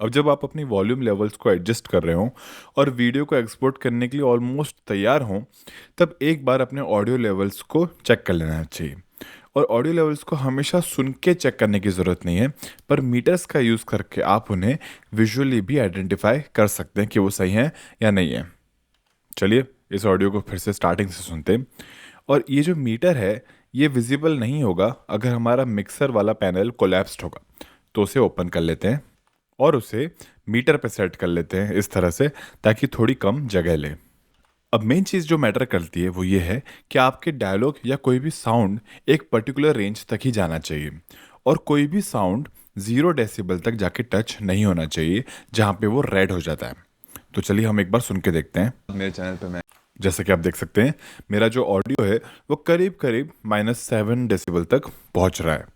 [SPEAKER 2] अब जब आप अपनी वॉल्यूम लेवल्स को एडजस्ट कर रहे हों और वीडियो को एक्सपोर्ट करने के लिए ऑलमोस्ट तैयार हों, तब एक बार अपने ऑडियो लेवल्स को चेक कर लेना चाहिए। और ऑडियो लेवल्स को हमेशा सुन के चेक करने की ज़रूरत नहीं है, पर मीटर्स का यूज़ करके आप उन्हें विजुअली भी आइडेंटिफाई कर सकते हैं कि वो सही हैं या नहीं है। चलिए इस ऑडियो को फिर से स्टार्टिंग से सुनते हैं। और ये जो मीटर है ये विजिबल नहीं होगा अगर हमारा मिक्सर वाला पैनल कोलैप्स्ड होगा। तो उसे ओपन कर लेते हैं और उसे मीटर पे सेट कर लेते हैं इस तरह से, ताकि थोड़ी कम जगह ले। अब मेन चीज़ जो मैटर करती है वो ये है कि आपके डायलॉग या कोई भी साउंड एक पर्टिकुलर रेंज तक ही जाना चाहिए और कोई भी साउंड 0 डेसिबल तक जाके टच नहीं होना चाहिए जहाँ पे वो रेड हो जाता है। तो चलिए हम एक बार सुन के देखते हैं।
[SPEAKER 1] मेरे चैनल पे मैं
[SPEAKER 2] जैसे कि आप देख सकते हैं मेरा जो ऑडियो है वो करीब करीब -7 डेसिबल तक पहुंच रहा है।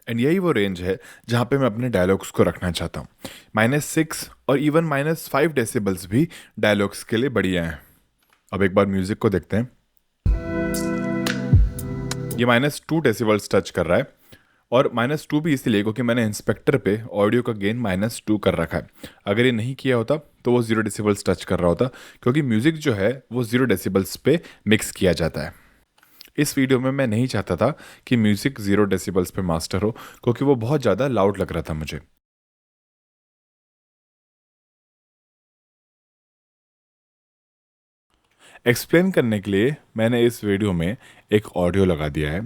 [SPEAKER 2] एंड यही वो रेंज है जहाँ पे मैं अपने डायलॉग्स को रखना चाहता हूँ। -6 और इवन -5 डेसिबल्स भी डायलॉग्स के लिए बढ़िया हैं। अब एक बार म्यूजिक को देखते हैं। ये -2 डेसिबल्स टच कर रहा है और -2 भी इसीलिए क्योंकि मैंने इंस्पेक्टर पे ऑडियो का गेन -2 कर रखा है। अगर ये नहीं किया होता तो वो 0 डेसिबल्स टच कर रहा होता, क्योंकि म्यूजिक जो है वो 0 डेसिबल्स पे मिक्स किया जाता है। इस वीडियो में मैं नहीं चाहता था कि म्यूजिक 0 डेसिबल्स पे मास्टर हो, क्योंकि वो बहुत ज़्यादा लाउड लग रहा था मुझे। एक्सप्लेन करने के लिए मैंने इस वीडियो में एक ऑडियो लगा दिया है।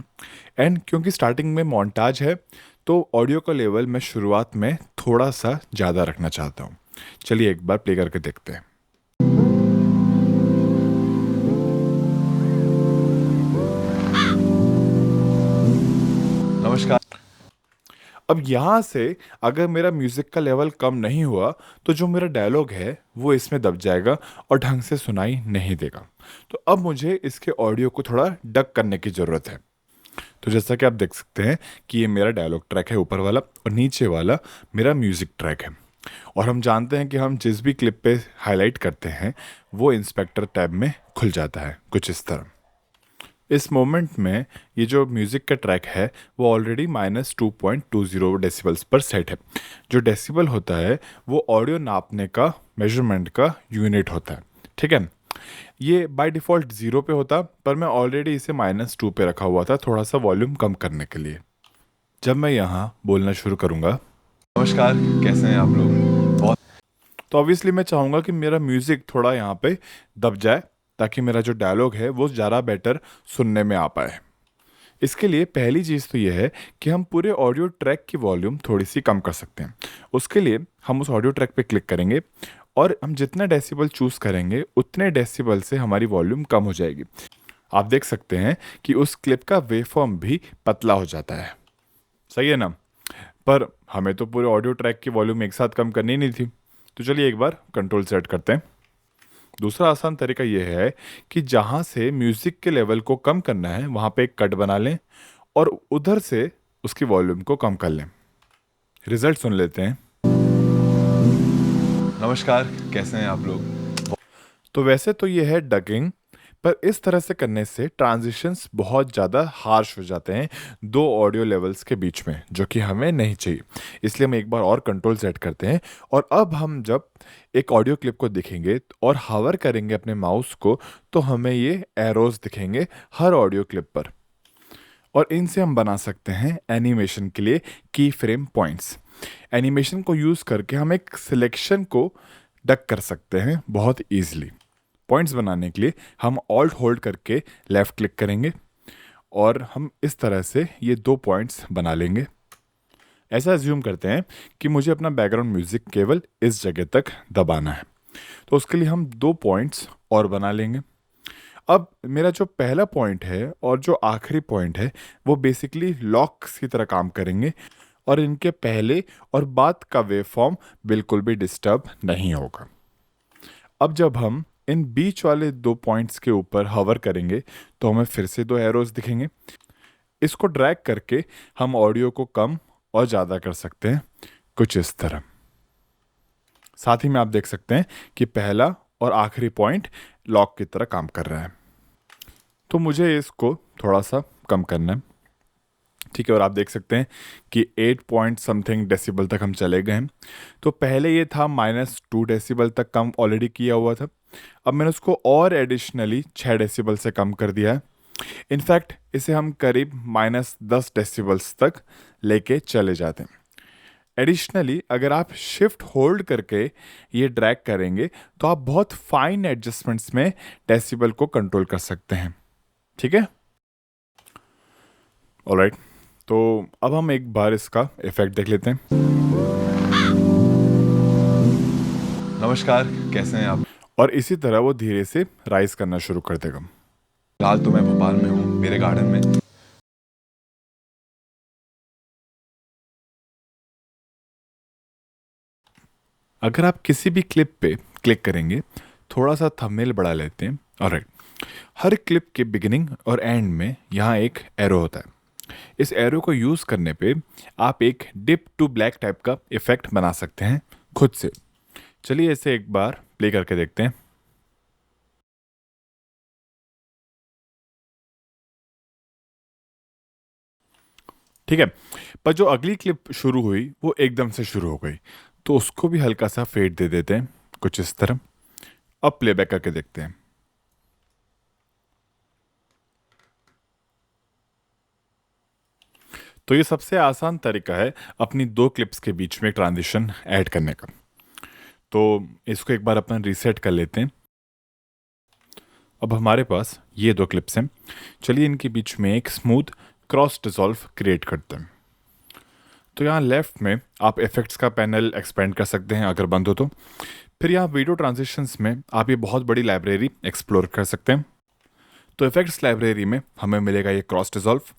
[SPEAKER 2] एंड क्योंकि स्टार्टिंग में मोन्टाज है तो ऑडियो का लेवल मैं शुरुआत में थोड़ा सा ज़्यादा रखना चाहता हूँ। चलिए एक बार प्ले करके देखते हैं। अब यहाँ से अगर मेरा म्यूज़िक का लेवल कम नहीं हुआ तो जो मेरा डायलॉग है वो इसमें दब जाएगा और ढंग से सुनाई नहीं देगा। तो अब मुझे इसके ऑडियो को थोड़ा डक करने की ज़रूरत है। तो जैसा कि आप देख सकते हैं कि ये मेरा डायलॉग ट्रैक है ऊपर वाला, और नीचे वाला मेरा म्यूज़िक ट्रैक है। और हम जानते हैं कि हम जिस भी क्लिप पे हाईलाइट करते हैं वो इंस्पेक्टर टैब में खुल जाता है कुछ इस तरह। इस मोमेंट में ये जो म्यूज़िक का ट्रैक है वो ऑलरेडी -2.20 डेसिबल्स पर सेट है। जो डेसिबल होता है वो ऑडियो नापने का मेजरमेंट का यूनिट होता है, ठीक है। ये बाय डिफ़ॉल्ट 0 पे होता, पर मैं ऑलरेडी इसे -2 पे रखा हुआ था थोड़ा सा वॉल्यूम कम करने के लिए। जब मैं यहाँ बोलना शुरू करूँगा, नमस्कार, कैसे हैं आप लोग, बहुत, तो ऑब्वियसली मैं चाहूँगा कि मेरा म्यूज़िक थोड़ा यहाँ पे दब जाए ताकि मेरा जो डायलॉग है वो ज़्यादा बेटर सुनने में आ पाए। इसके लिए पहली चीज़ तो ये है कि हम पूरे ऑडियो ट्रैक की वॉल्यूम थोड़ी सी कम कर सकते हैं। उसके लिए हम उस ऑडियो ट्रैक पे क्लिक करेंगे और हम जितना डेसिबल चूज़ करेंगे उतने डेसिबल से हमारी वॉल्यूम कम हो जाएगी। आप देख सकते हैं कि उस क्लिप का वेवफॉर्म भी पतला हो जाता है, सही है ना। पर हमें तो पूरे ऑडियो ट्रैक की वॉल्यूम एक साथ कम करनी नहीं थी, तो चलिए एक बार कंट्रोल सेट करते हैं। दूसरा आसान तरीका यह है कि जहाँ से म्यूज़िक के लेवल को कम करना है वहाँ पे एक कट बना लें और उधर से उसकी वॉल्यूम को कम कर लें। रिजल्ट सुन लेते हैं। नमस्कार, कैसे हैं आप लोग। तो वैसे तो ये है डगिंग, पर इस तरह से करने से ट्रांजिशंस बहुत ज़्यादा हार्श हो जाते हैं दो ऑडियो लेवल्स के बीच में, जो कि हमें नहीं चाहिए। इसलिए हम एक बार और कंट्रोल सेट करते हैं और अब हम जब एक ऑडियो क्लिप को देखेंगे और हावर करेंगे अपने माउस को तो हमें ये एरोज दिखेंगे हर ऑडियो क्लिप पर, और इनसे हम बना सकते हैं एनिमेशन के लिए की फ्रेम पॉइंट्स। एनिमेशन को यूज़ करके हम एक सिलेक्शन को डक कर सकते हैं बहुत ईजिली। पॉइंट्स बनाने के लिए हम ऑल्ट होल्ड करके लेफ़्ट क्लिक करेंगे और हम इस तरह से ये दो पॉइंट्स बना लेंगे। ऐसा एज्यूम करते हैं कि मुझे अपना बैकग्राउंड म्यूज़िक केवल इस जगह तक दबाना है, तो उसके लिए हम दो पॉइंट्स और बना लेंगे। अब मेरा जो पहला पॉइंट है और जो आखिरी पॉइंट है वो बेसिकली लॉक्स की तरह काम करेंगे और इनके पहले और बाद का वेव फॉर्म बिल्कुल भी डिस्टर्ब नहीं होगा। अब जब हम इन बीच वाले दो पॉइंट्स के ऊपर हवर करेंगे तो हमें फिर से दो एरोज दिखेंगे। इसको ड्रैग करके हम ऑडियो को कम और ज़्यादा कर सकते हैं कुछ इस तरह। साथ ही में आप देख सकते हैं कि पहला और आखिरी पॉइंट लॉक की तरह काम कर रहा है। तो मुझे इसको थोड़ा सा कम करना है, ठीक है। और आप देख सकते हैं कि 8 पॉइंट समथिंग डेसिबल तक हम चले गए हैं। तो पहले ये था -2 डेसिबल तक कम ऑलरेडी किया हुआ था। अब मैंने उसको और एडिशनली 6 डेसिबल से कम कर दिया है। इनफैक्ट इसे हम करीब -10 डेसिबल्स तक लेके चले जाते हैं। एडिशनली अगर आप शिफ्ट होल्ड करके ये ड्रैग करेंगे तो आप बहुत फाइन एडजस्टमेंट्स में डेसिबल को कंट्रोल कर सकते हैं, ठीक है। ऑलराइट, तो अब हम एक बार इसका इफेक्ट देख लेते हैं। नमस्कार, कैसे हैं आप। और इसी तरह वो धीरे से राइज करना शुरू कर देगा। फिलहाल तो मैं भोपाल में हूँ, मेरे गार्डन में। अगर आप किसी भी क्लिप पे क्लिक करेंगे, थोड़ा सा थंबनेल बढ़ा लेते हैं। ऑलराइट, हर क्लिप के बिगिनिंग और एंड में यहाँ एक एरो होता है। इस एरो को यूज़ करने पे आप एक डिप टू ब्लैक टाइप का इफेक्ट बना सकते हैं खुद से। चलिए इसे एक बार प्ले करके देखते हैं। ठीक है, पर जो अगली क्लिप शुरू हुई वो एकदम से शुरू हो गई, तो उसको भी हल्का सा फेड दे देते हैं कुछ इस तरह। अब प्लेबैक करके देखते हैं। तो ये सबसे आसान तरीका है अपनी दो क्लिप्स के बीच में ट्रांजिशन ऐड करने का। तो इसको एक बार अपन रीसेट कर लेते हैं। अब हमारे पास ये दो क्लिप्स हैं। चलिए इनके बीच में एक स्मूथ क्रॉस डिसॉल्व क्रिएट करते हैं। तो यहाँ लेफ्ट में आप इफेक्ट्स का पैनल एक्सपेंड कर सकते हैं अगर बंद हो तो। फिर यहाँ वीडियो ट्रांजिशंस में आप ये बहुत बड़ी लाइब्रेरी एक्सप्लोर कर सकते हैं। तो इफेक्ट्स लाइब्रेरी में हमें मिलेगा ये क्रॉस डिसॉल्व।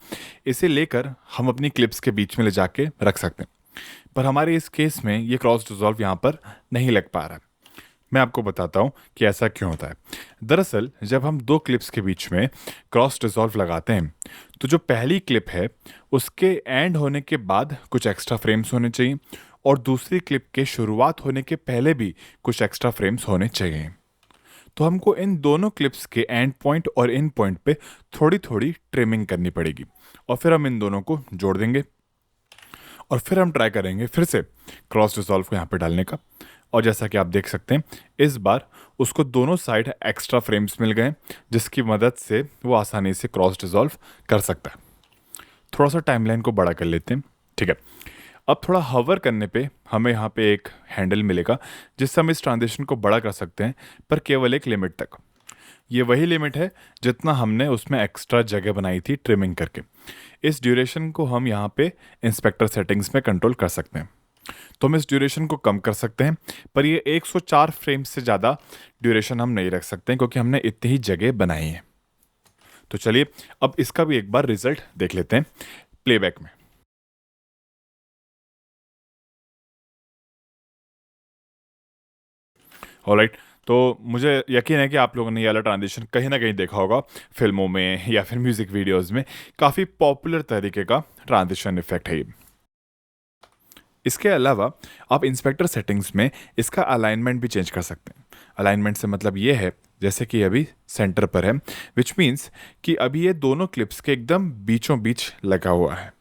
[SPEAKER 2] इसे लेकर हम अपनी क्लिप्स के बीच में ले जाके रख सकते हैं, पर हमारे इस केस में ये क्रॉस डिसॉल्व यहाँ पर नहीं लग पा रहा है। मैं आपको बताता हूँ कि ऐसा क्यों होता है। दरअसल जब हम दो क्लिप्स के बीच में क्रॉस डिसॉल्व लगाते हैं तो जो पहली क्लिप है उसके एंड होने के बाद कुछ एक्स्ट्रा फ्रेम्स होने चाहिए और दूसरी क्लिप के शुरुआत होने के पहले भी कुछ एक्स्ट्रा फ्रेम्स होने चाहिए। तो हमको इन दोनों क्लिप्स के एंड पॉइंट और इन पॉइंट पे थोड़ी थोड़ी ट्रिमिंग करनी पड़ेगी और फिर हम इन दोनों को जोड़ देंगे और फिर हम ट्राई करेंगे फिर से क्रॉस डिसॉल्व को यहाँ पे डालने का। और जैसा कि आप देख सकते हैं इस बार उसको दोनों साइड एक्स्ट्रा फ्रेम्स मिल गए जिसकी मदद से वो आसानी से क्रॉस डिसॉल्व कर सकता है। थोड़ा सा टाइमलाइन को बड़ा कर लेते हैं, ठीक है। अब थोड़ा हवर करने पे हमें यहाँ पे एक हैंडल मिलेगा जिससे हम इस ट्रांजिशन को बड़ा कर सकते हैं, पर केवल एक लिमिट तक। ये वही लिमिट है जितना हमने उसमें एक्स्ट्रा जगह बनाई थी ट्रिमिंग करके। इस ड्यूरेशन को हम यहाँ पे इंस्पेक्टर सेटिंग्स में कंट्रोल कर सकते हैं। तो हम इस ड्यूरेशन को कम कर सकते हैं, पर ये 104 फ्रेम्स से ज़्यादा ड्यूरेशन हम नहीं रख सकते क्योंकि हमने इतनी ही जगह बनाई है। तो चलिए अब इसका भी एक बार रिजल्ट देख लेते हैं प्लेबैक में। ऑलराइट, तो मुझे यकीन है कि आप लोगों ने ये वाला ट्रांजिशन कहीं ना कहीं देखा होगा फिल्मों में या फिर म्यूज़िक वीडियोज़ में। काफ़ी पॉपुलर तरीके का ट्रांजिशन इफेक्ट है ये। इसके अलावा आप इंस्पेक्टर सेटिंग्स में इसका अलाइनमेंट भी चेंज कर सकते हैं। अलाइनमेंट से मतलब ये है जैसे कि अभी सेंटर पर है, विच मीन्स कि अभी ये दोनों क्लिप्स के एकदम बीचों बीच लगा हुआ है,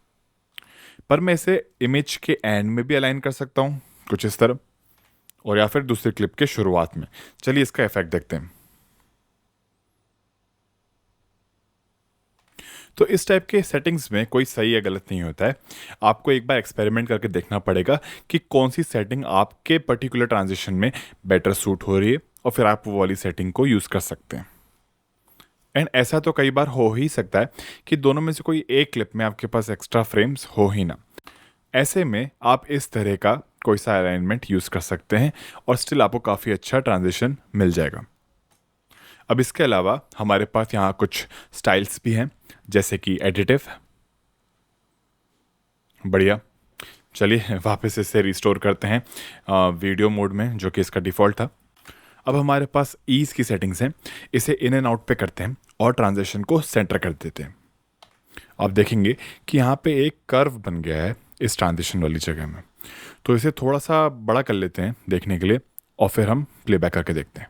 [SPEAKER 2] पर मैं इसे इमेज के एंड में भी अलाइन कर सकता हूँ कुछ इस तरह, और या फिर दूसरी क्लिप के शुरुआत में। चलिए इसका इफेक्ट देखते हैं। तो इस टाइप के सेटिंग्स में कोई सही या गलत नहीं होता है। आपको एक बार एक्सपेरिमेंट करके देखना पड़ेगा कि कौन सी सेटिंग आपके पर्टिकुलर ट्रांजिशन में बेटर सूट हो रही है और फिर आप वो वाली सेटिंग को यूज़ कर सकते हैं। एंड ऐसा तो कई बार हो ही सकता है कि दोनों में से कोई एक क्लिप में आपके पास एक्स्ट्रा फ्रेम्स हो ही ना। ऐसे में आप इस तरह का कोई सा अलाइनमेंट यूज़ कर सकते हैं और स्टिल आपको काफ़ी अच्छा ट्रांजिशन मिल जाएगा। अब इसके अलावा हमारे पास यहाँ कुछ स्टाइल्स भी हैं जैसे कि एडिटिव। बढ़िया, चलिए वापस इसे रिस्टोर करते हैं वीडियो मोड में जो कि इसका डिफ़ॉल्ट था। अब हमारे पास ईज़ की सेटिंग्स हैं, इसे इन एंड आउट पे करते हैं और ट्रांजिशन को सेंटर कर देते हैं। आप देखेंगे कि यहाँ पे एक कर्व बन गया है इस ट्रांजिशन वाली जगह में, तो इसे थोड़ा सा बड़ा कर लेते हैं देखने के लिए और फिर हम प्लेबैक करके देखते हैं।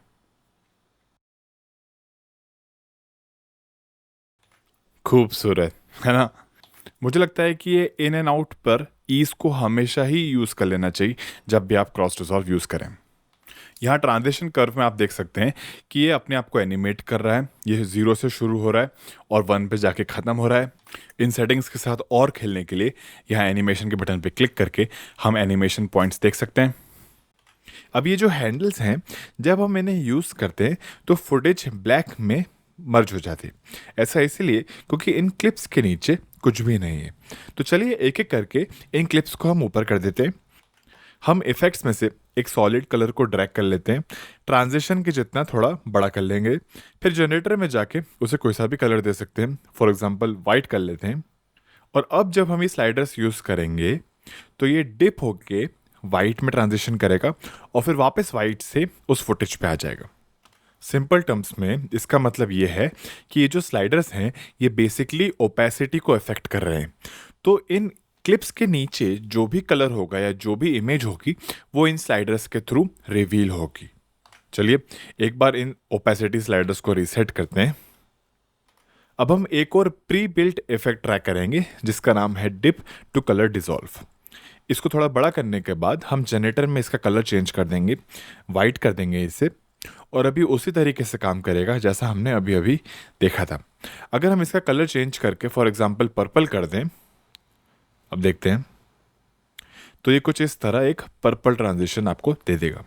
[SPEAKER 2] खूबसूरत है ना। मुझे लगता है कि ये इन एंड आउट पर ईज को हमेशा ही यूज़ कर लेना चाहिए जब भी आप क्रॉस डिसॉल्व यूज़ करें। यहाँ ट्रांजिशन कर्व में आप देख सकते हैं कि ये अपने आप को एनिमेट कर रहा है। ये 0 से शुरू हो रहा है और 1 पे जाके ख़त्म हो रहा है। इन सेटिंग्स के साथ और खेलने के लिए यहाँ एनिमेशन के बटन पे क्लिक करके हम एनिमेशन पॉइंट्स देख सकते हैं। अब ये जो हैंडल्स हैं जब हम इन्हें यूज़ करते हैं तो फुटेज ब्लैक में मर्ज हो जाती है। ऐसा इसलिए क्योंकि इन क्लिप्स के नीचे कुछ भी नहीं है। तो चलिए एक एक करके इन क्लिप्स को हम ऊपर कर देते हैं। हम इफ़ेक्ट्स में से एक सॉलिड कलर को ड्रैग कर लेते हैं, ट्रांजिशन के जितना थोड़ा बड़ा कर लेंगे, फिर जनरेटर में जाके उसे कोई सा भी कलर दे सकते हैं, फॉर एग्जांपल वाइट कर लेते हैं। और अब जब हम ये स्लाइडर्स यूज़ करेंगे तो ये डिप होके वाइट में ट्रांजिशन करेगा और फिर वापस वाइट से उस फुटेज पे आ जाएगा। सिंपल टर्म्स में इसका मतलब ये है कि ये जो स्लाइडर्स हैं ये बेसिकली ओपेसिटी को अफेक्ट कर रहे हैं। तो इन क्लिप्स के नीचे जो भी कलर होगा या जो भी इमेज होगी वो इन स्लाइडर्स के थ्रू रिवील होगी। चलिए एक बार इन ओपेसिटी स्लाइडर्स को रीसेट करते हैं। अब हम एक और प्री बिल्ट इफेक्ट ट्राई करेंगे जिसका नाम है डिप टू कलर डिसॉल्व। इसको थोड़ा बड़ा करने के बाद हम जनरेटर में इसका कलर चेंज कर देंगे, वाइट कर देंगे इसे, और अभी उसी तरीके से काम करेगा जैसा हमने अभी अभी देखा था। अगर हम इसका कलर चेंज करके फॉर एग्जांपल पर्पल कर दें, अब देखते हैं, तो ये कुछ इस तरह एक पर्पल ट्रांजिशन आपको दे देगा।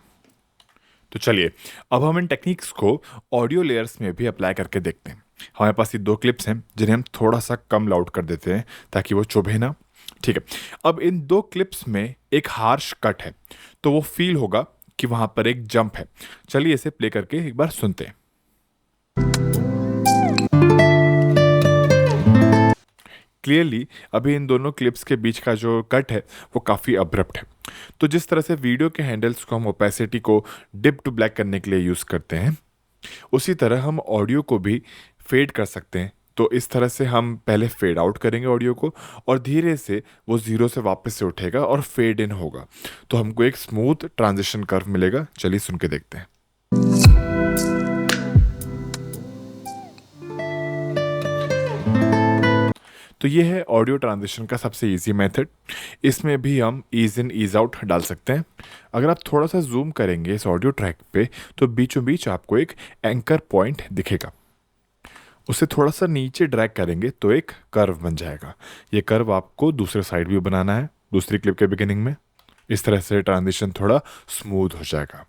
[SPEAKER 2] तो चलिए अब हम इन टेक्निक्स को ऑडियो लेयर्स में भी अप्लाई करके देखते हैं। हमारे पास ये दो क्लिप्स हैं जिन्हें हम थोड़ा सा कम लाउड कर देते हैं ताकि वो चुभे ना। ठीक है, अब इन दो क्लिप्स में एक हार्श कट है तो वो फील होगा कि वहां पर एक जंप है। चलिए इसे प्ले करके एक बार सुनते हैं।
[SPEAKER 1] क्लियरली अभी इन दोनों क्लिप्स के बीच का जो कट है वो काफ़ी अब्रप्ट है। तो जिस तरह से वीडियो के हैंडल्स को हम ओपेसिटी को डिप टू ब्लैक करने के लिए यूज़ करते हैं, उसी तरह हम ऑडियो को भी फेड कर सकते हैं। तो इस तरह से हम पहले फेड आउट करेंगे ऑडियो को और धीरे से वो ज़ीरो से वापस से उठेगा और फेड इन होगा, तो हमको एक स्मूथ ट्रांजिशन कर्व मिलेगा। चलिए सुन के देखते हैं। तो ये है ऑडियो ट्रांजिशन का सबसे इजी मेथड। इसमें भी हम ईज इन ईज आउट डाल सकते हैं। अगर आप थोड़ा सा जूम करेंगे इस ऑडियो ट्रैक पे तो बीचों बीच आपको एक एंकर पॉइंट दिखेगा। उसे थोड़ा सा नीचे ड्रैग करेंगे तो एक कर्व बन जाएगा। ये कर्व आपको दूसरे साइड भी बनाना है, दूसरी क्लिप के बिगिनिंग में। इस तरह से ट्रांजिशन थोड़ा स्मूथ हो जाएगा।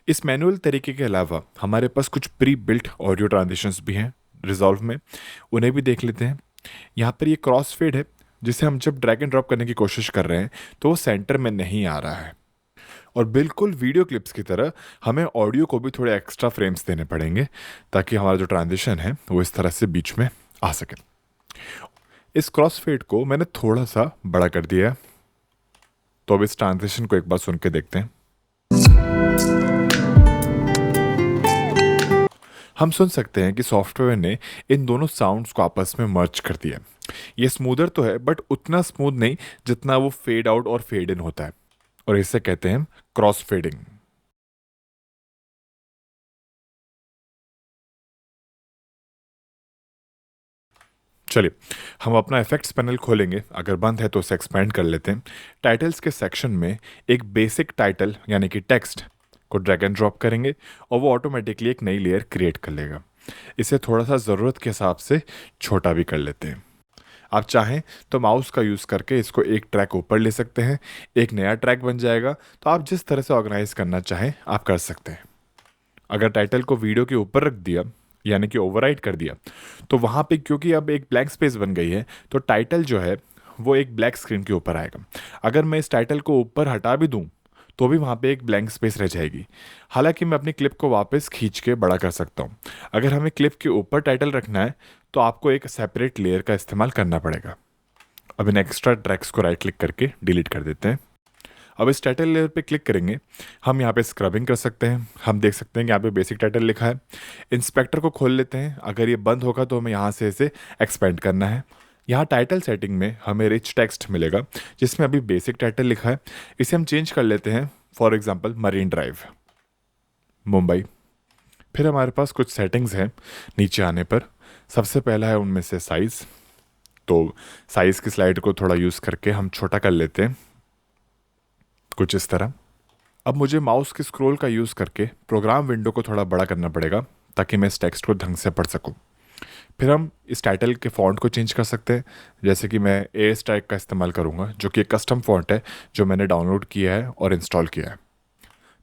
[SPEAKER 1] इस मैनुअल तरीके के अलावा हमारे पास कुछ प्री बिल्ट ऑडियो ट्रांजिशंस भी हैं रिजॉल्व में, उन्हें भी देख लेते हैं। यहाँ पर ये क्रॉस फेड है, जिसे हम जब ड्रैग एंड ड्रॉप करने की कोशिश कर रहे हैं तो वो सेंटर में नहीं आ रहा है। और बिल्कुल वीडियो क्लिप्स की तरह हमें ऑडियो को भी थोड़े एक्स्ट्रा फ्रेम्स देने पड़ेंगे ताकि हमारा जो ट्रांजिशन है वो इस तरह से बीच में आ सके। इस क्रॉस फेड को मैंने थोड़ा सा बड़ा कर दिया है, तो अब इस ट्रांजिशन को एक बार सुन के देखते हैं। हम सुन सकते हैं कि सॉफ्टवेयर ने इन दोनों साउंड्स को आपस में मर्ज कर दिया। ये स्मूदर तो है बट उतना स्मूथ नहीं जितना वो फेड आउट और फेड इन होता है, और इसे कहते हैं क्रॉस फेडिंग। चलिए हम अपना इफेक्ट्स पैनल खोलेंगे, अगर बंद है तो उसे एक्सपेंड कर लेते हैं। टाइटल्स के सेक्शन में एक बेसिक टाइटल यानी कि टेक्स्ट को ड्रैग एंड ड्रॉप करेंगे और वो ऑटोमेटिकली एक नई लेयर क्रिएट कर लेगा। इसे थोड़ा सा ज़रूरत के हिसाब से छोटा भी कर लेते हैं। आप चाहें तो माउस का यूज़ करके इसको एक ट्रैक ऊपर ले सकते हैं, एक नया ट्रैक बन जाएगा। तो आप जिस तरह से ऑर्गेनाइज करना चाहें आप कर सकते हैं। अगर टाइटल को वीडियो के ऊपर रख दिया यानी कि ओवरराइट कर दिया तो वहाँ पे क्योंकि अब एक ब्लैंक स्पेस बन गई है तो टाइटल जो है वो एक ब्लैक स्क्रीन के ऊपर आएगा। अगर मैं इस टाइटल को ऊपर हटा भी दूँ तो भी वहाँ पे एक ब्लैंक स्पेस रह जाएगी। हालांकि मैं अपनी क्लिप को वापस खींच के बड़ा कर सकता हूँ। अगर हमें क्लिप के ऊपर टाइटल रखना है तो आपको एक सेपरेट लेयर का इस्तेमाल करना पड़ेगा। अब इन एक्स्ट्रा ट्रैक्स को राइट क्लिक करके डिलीट कर देते हैं। अब इस टाइटल लेयर पे क्लिक करेंगे, हम यहाँ पे स्क्रबिंग कर सकते हैं। हम देख सकते हैं कि यहाँ पे बेसिक टाइटल लिखा है। इंस्पेक्टर को खोल लेते हैं, अगर ये बंद होगा तो हमें यहाँ से इसे एक्सपेंड करना है। यहाँ टाइटल सेटिंग में हमें रिच टेक्स्ट मिलेगा जिसमें अभी बेसिक टाइटल लिखा है। इसे हम चेंज कर लेते हैं, for example marine drive Mumbai. फिर हमारे पास कुछ सेटिंग्स हैं नीचे आने पर। सबसे पहला है उनमें से साइज़। तो साइज़ की स्लाइड को थोड़ा यूज़ करके हम छोटा कर लेते हैं, कुछ इस तरह। अब मुझे माउस के स्क्रॉल का यूज़ करके प्रोग्राम विंडो को थोड़ा बड़ा करना पड़ेगा ताकि मैं इस टेक्स्ट को ढंग से पढ़ सकूं। फिर हम इस टाइटल के फ़ॉन्ट को चेंज कर सकते हैं, जैसे कि मैं एयर स्ट्राइक का इस्तेमाल करूंगा जो कि एक कस्टम फ़ॉन्ट है जो मैंने डाउनलोड किया है और इंस्टॉल किया है।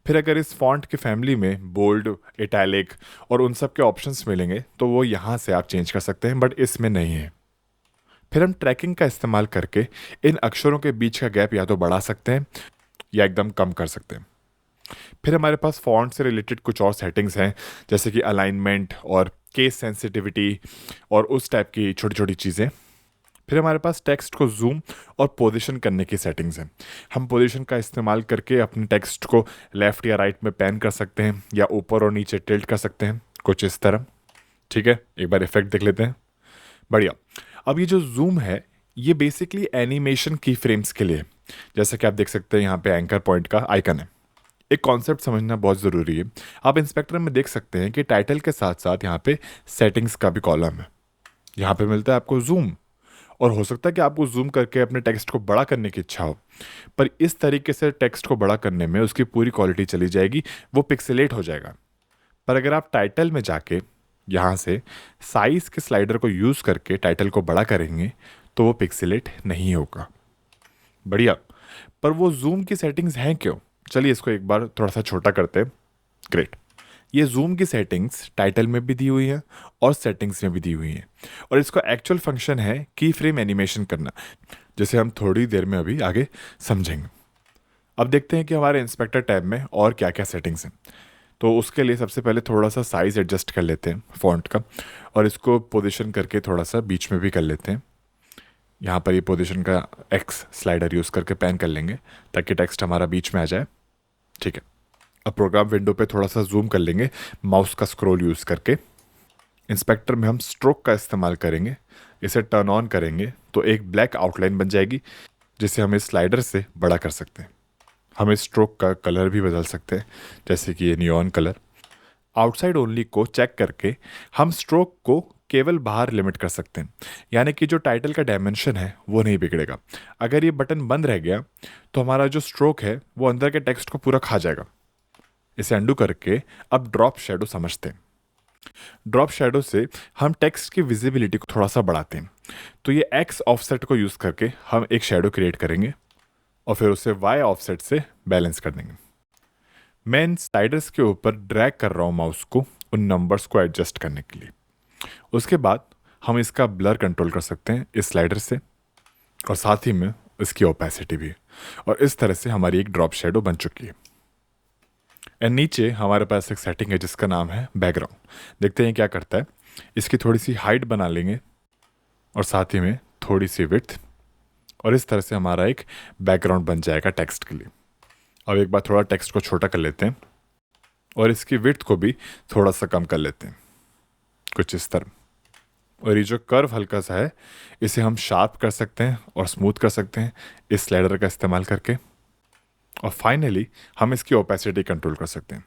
[SPEAKER 1] फिर अगर इस फ़ॉन्ट की फैमिली में बोल्ड, इटैलिक और उन सब के ऑप्शंस मिलेंगे तो वो यहाँ से आप चेंज कर सकते हैं, बट इसमें नहीं है। फिर हम ट्रैकिंग का इस्तेमाल करके इन अक्षरों के बीच का गैप या तो बढ़ा सकते हैं या एकदम कम कर सकते हैं। फिर हमारे पास फॉन्ट से रिलेटेड कुछ और सेटिंग्स हैं, जैसे कि अलाइनमेंट और केस सेंसिटिविटी और उस टाइप की छोटी छोटी चीज़ें। फिर हमारे पास टेक्स्ट को जूम और पोजीशन करने की सेटिंग्स हैं। हम पोजीशन का इस्तेमाल करके अपने टेक्स्ट को लेफ़्ट या राइट में पैन कर सकते हैं या ऊपर और नीचे टिल्ट कर सकते हैं, कुछ इस तरह। ठीक है, एक बार इफेक्ट देख लेते हैं। बढ़िया। अब ये जो जूम है ये बेसिकली एनिमेशन की फ्रेम्स के लिए, जैसा कि आप देख सकते हैं यहाँ पे एंकर पॉइंट का आइकन है। एक कॉन्सेप्ट समझना बहुत ज़रूरी है। आप इंस्पेक्टर में देख सकते हैं कि टाइटल के साथ साथ यहाँ पे सेटिंग्स का भी कॉलम है। यहाँ पे मिलता है आपको जूम, और हो सकता है कि आपको जूम करके अपने टेक्स्ट को बड़ा करने की इच्छा हो, पर इस तरीके से टेक्स्ट को बड़ा करने में उसकी पूरी क्वालिटी चली जाएगी, वो पिक्सेलेट हो जाएगा। पर अगर आप टाइटल में जाके यहाँ से साइज़ के स्लाइडर को यूज़ करके टाइटल को बड़ा करेंगे तो वो पिक्सेलेट नहीं होगा। बढ़िया। पर वो जूम की सेटिंग्स हैं क्यों? चलिए इसको एक बार थोड़ा सा छोटा करते हैं। ग्रेट। ये जूम की सेटिंग्स टाइटल में भी दी हुई है और सेटिंग्स में भी दी हुई हैं, और इसका एक्चुअल फंक्शन है की फ्रेम एनिमेशन करना, जैसे हम थोड़ी देर में अभी आगे समझेंगे। अब देखते हैं कि हमारे इंस्पेक्टर टैब में और क्या क्या सेटिंग्स हैं। तो उसके लिए सबसे पहले थोड़ा सा साइज़ एडजस्ट कर लेते हैं फ़ॉन्ट का, और इसको पोजीशन करके थोड़ा सा बीच में भी कर लेते हैं। यहाँ पर ये पोजीशन का एक्स स्लाइडर यूज़ करके पैन कर लेंगे ताकि टेक्स्ट हमारा बीच में आ जाए। ठीक है, अब प्रोग्राम विंडो पे थोड़ा सा जूम कर लेंगे माउस का स्क्रॉल यूज़ करके। इंस्पेक्टर में हम स्ट्रोक का इस्तेमाल करेंगे। इसे टर्न ऑन करेंगे तो एक ब्लैक आउटलाइन बन जाएगी जिसे हम इस स्लाइडर से बड़ा कर सकते हैं। हम इस स्ट्रोक का कलर भी बदल सकते हैं, जैसे कि ये नियॉन कलर। आउटसाइड ओनली को चेक करके हम स्ट्रोक को केवल बाहर लिमिट कर सकते हैं, यानी कि जो टाइटल का डायमेंशन है वो नहीं बिगड़ेगा। अगर ये बटन बंद रह गया तो हमारा जो स्ट्रोक है वो अंदर के टेक्स्ट को पूरा खा जाएगा। इसे अंडू करके अब ड्रॉप शेडो समझते हैं। ड्रॉप शेडो से हम टेक्स्ट की विजिबिलिटी को थोड़ा सा बढ़ाते हैं। तो ये एक्स ऑफसेट को यूज़ करके हम एक शेडो क्रिएट करेंगे और फिर उसे वाई ऑफसेट से बैलेंस कर देंगे। मैं इन स्लाइडर्स के ऊपर ड्रैग कर रहा हूँ माउस को उन नंबर्स को एडजस्ट करने के लिए। उसके बाद हम इसका ब्लर कंट्रोल कर सकते हैं इस स्लाइडर से, और साथ ही में इसकी ओपेसिटी भी। और इस तरह से हमारी एक ड्रॉप शेडो बन चुकी है। एंड नीचे हमारे पास एक सेटिंग है जिसका नाम है बैकग्राउंड। देखते हैं क्या करता है। इसकी थोड़ी सी हाइट बना लेंगे और साथ ही में थोड़ी सी विड्थ, और इस तरह से हमारा एक बैकग्राउंड बन जाएगा टेक्स्ट के लिए। अब एक बार थोड़ा टेक्स्ट को छोटा कर लेते हैं और इसकी विड्थ को भी थोड़ा सा कम कर लेते हैं, कुछ इस तरह। और ये जो कर्व हल्का सा है इसे हम शार्प कर सकते हैं और स्मूथ कर सकते हैं इस स्लाइडर का इस्तेमाल करके। और फाइनली हम इसकी ओपेसिटी कंट्रोल कर सकते हैं।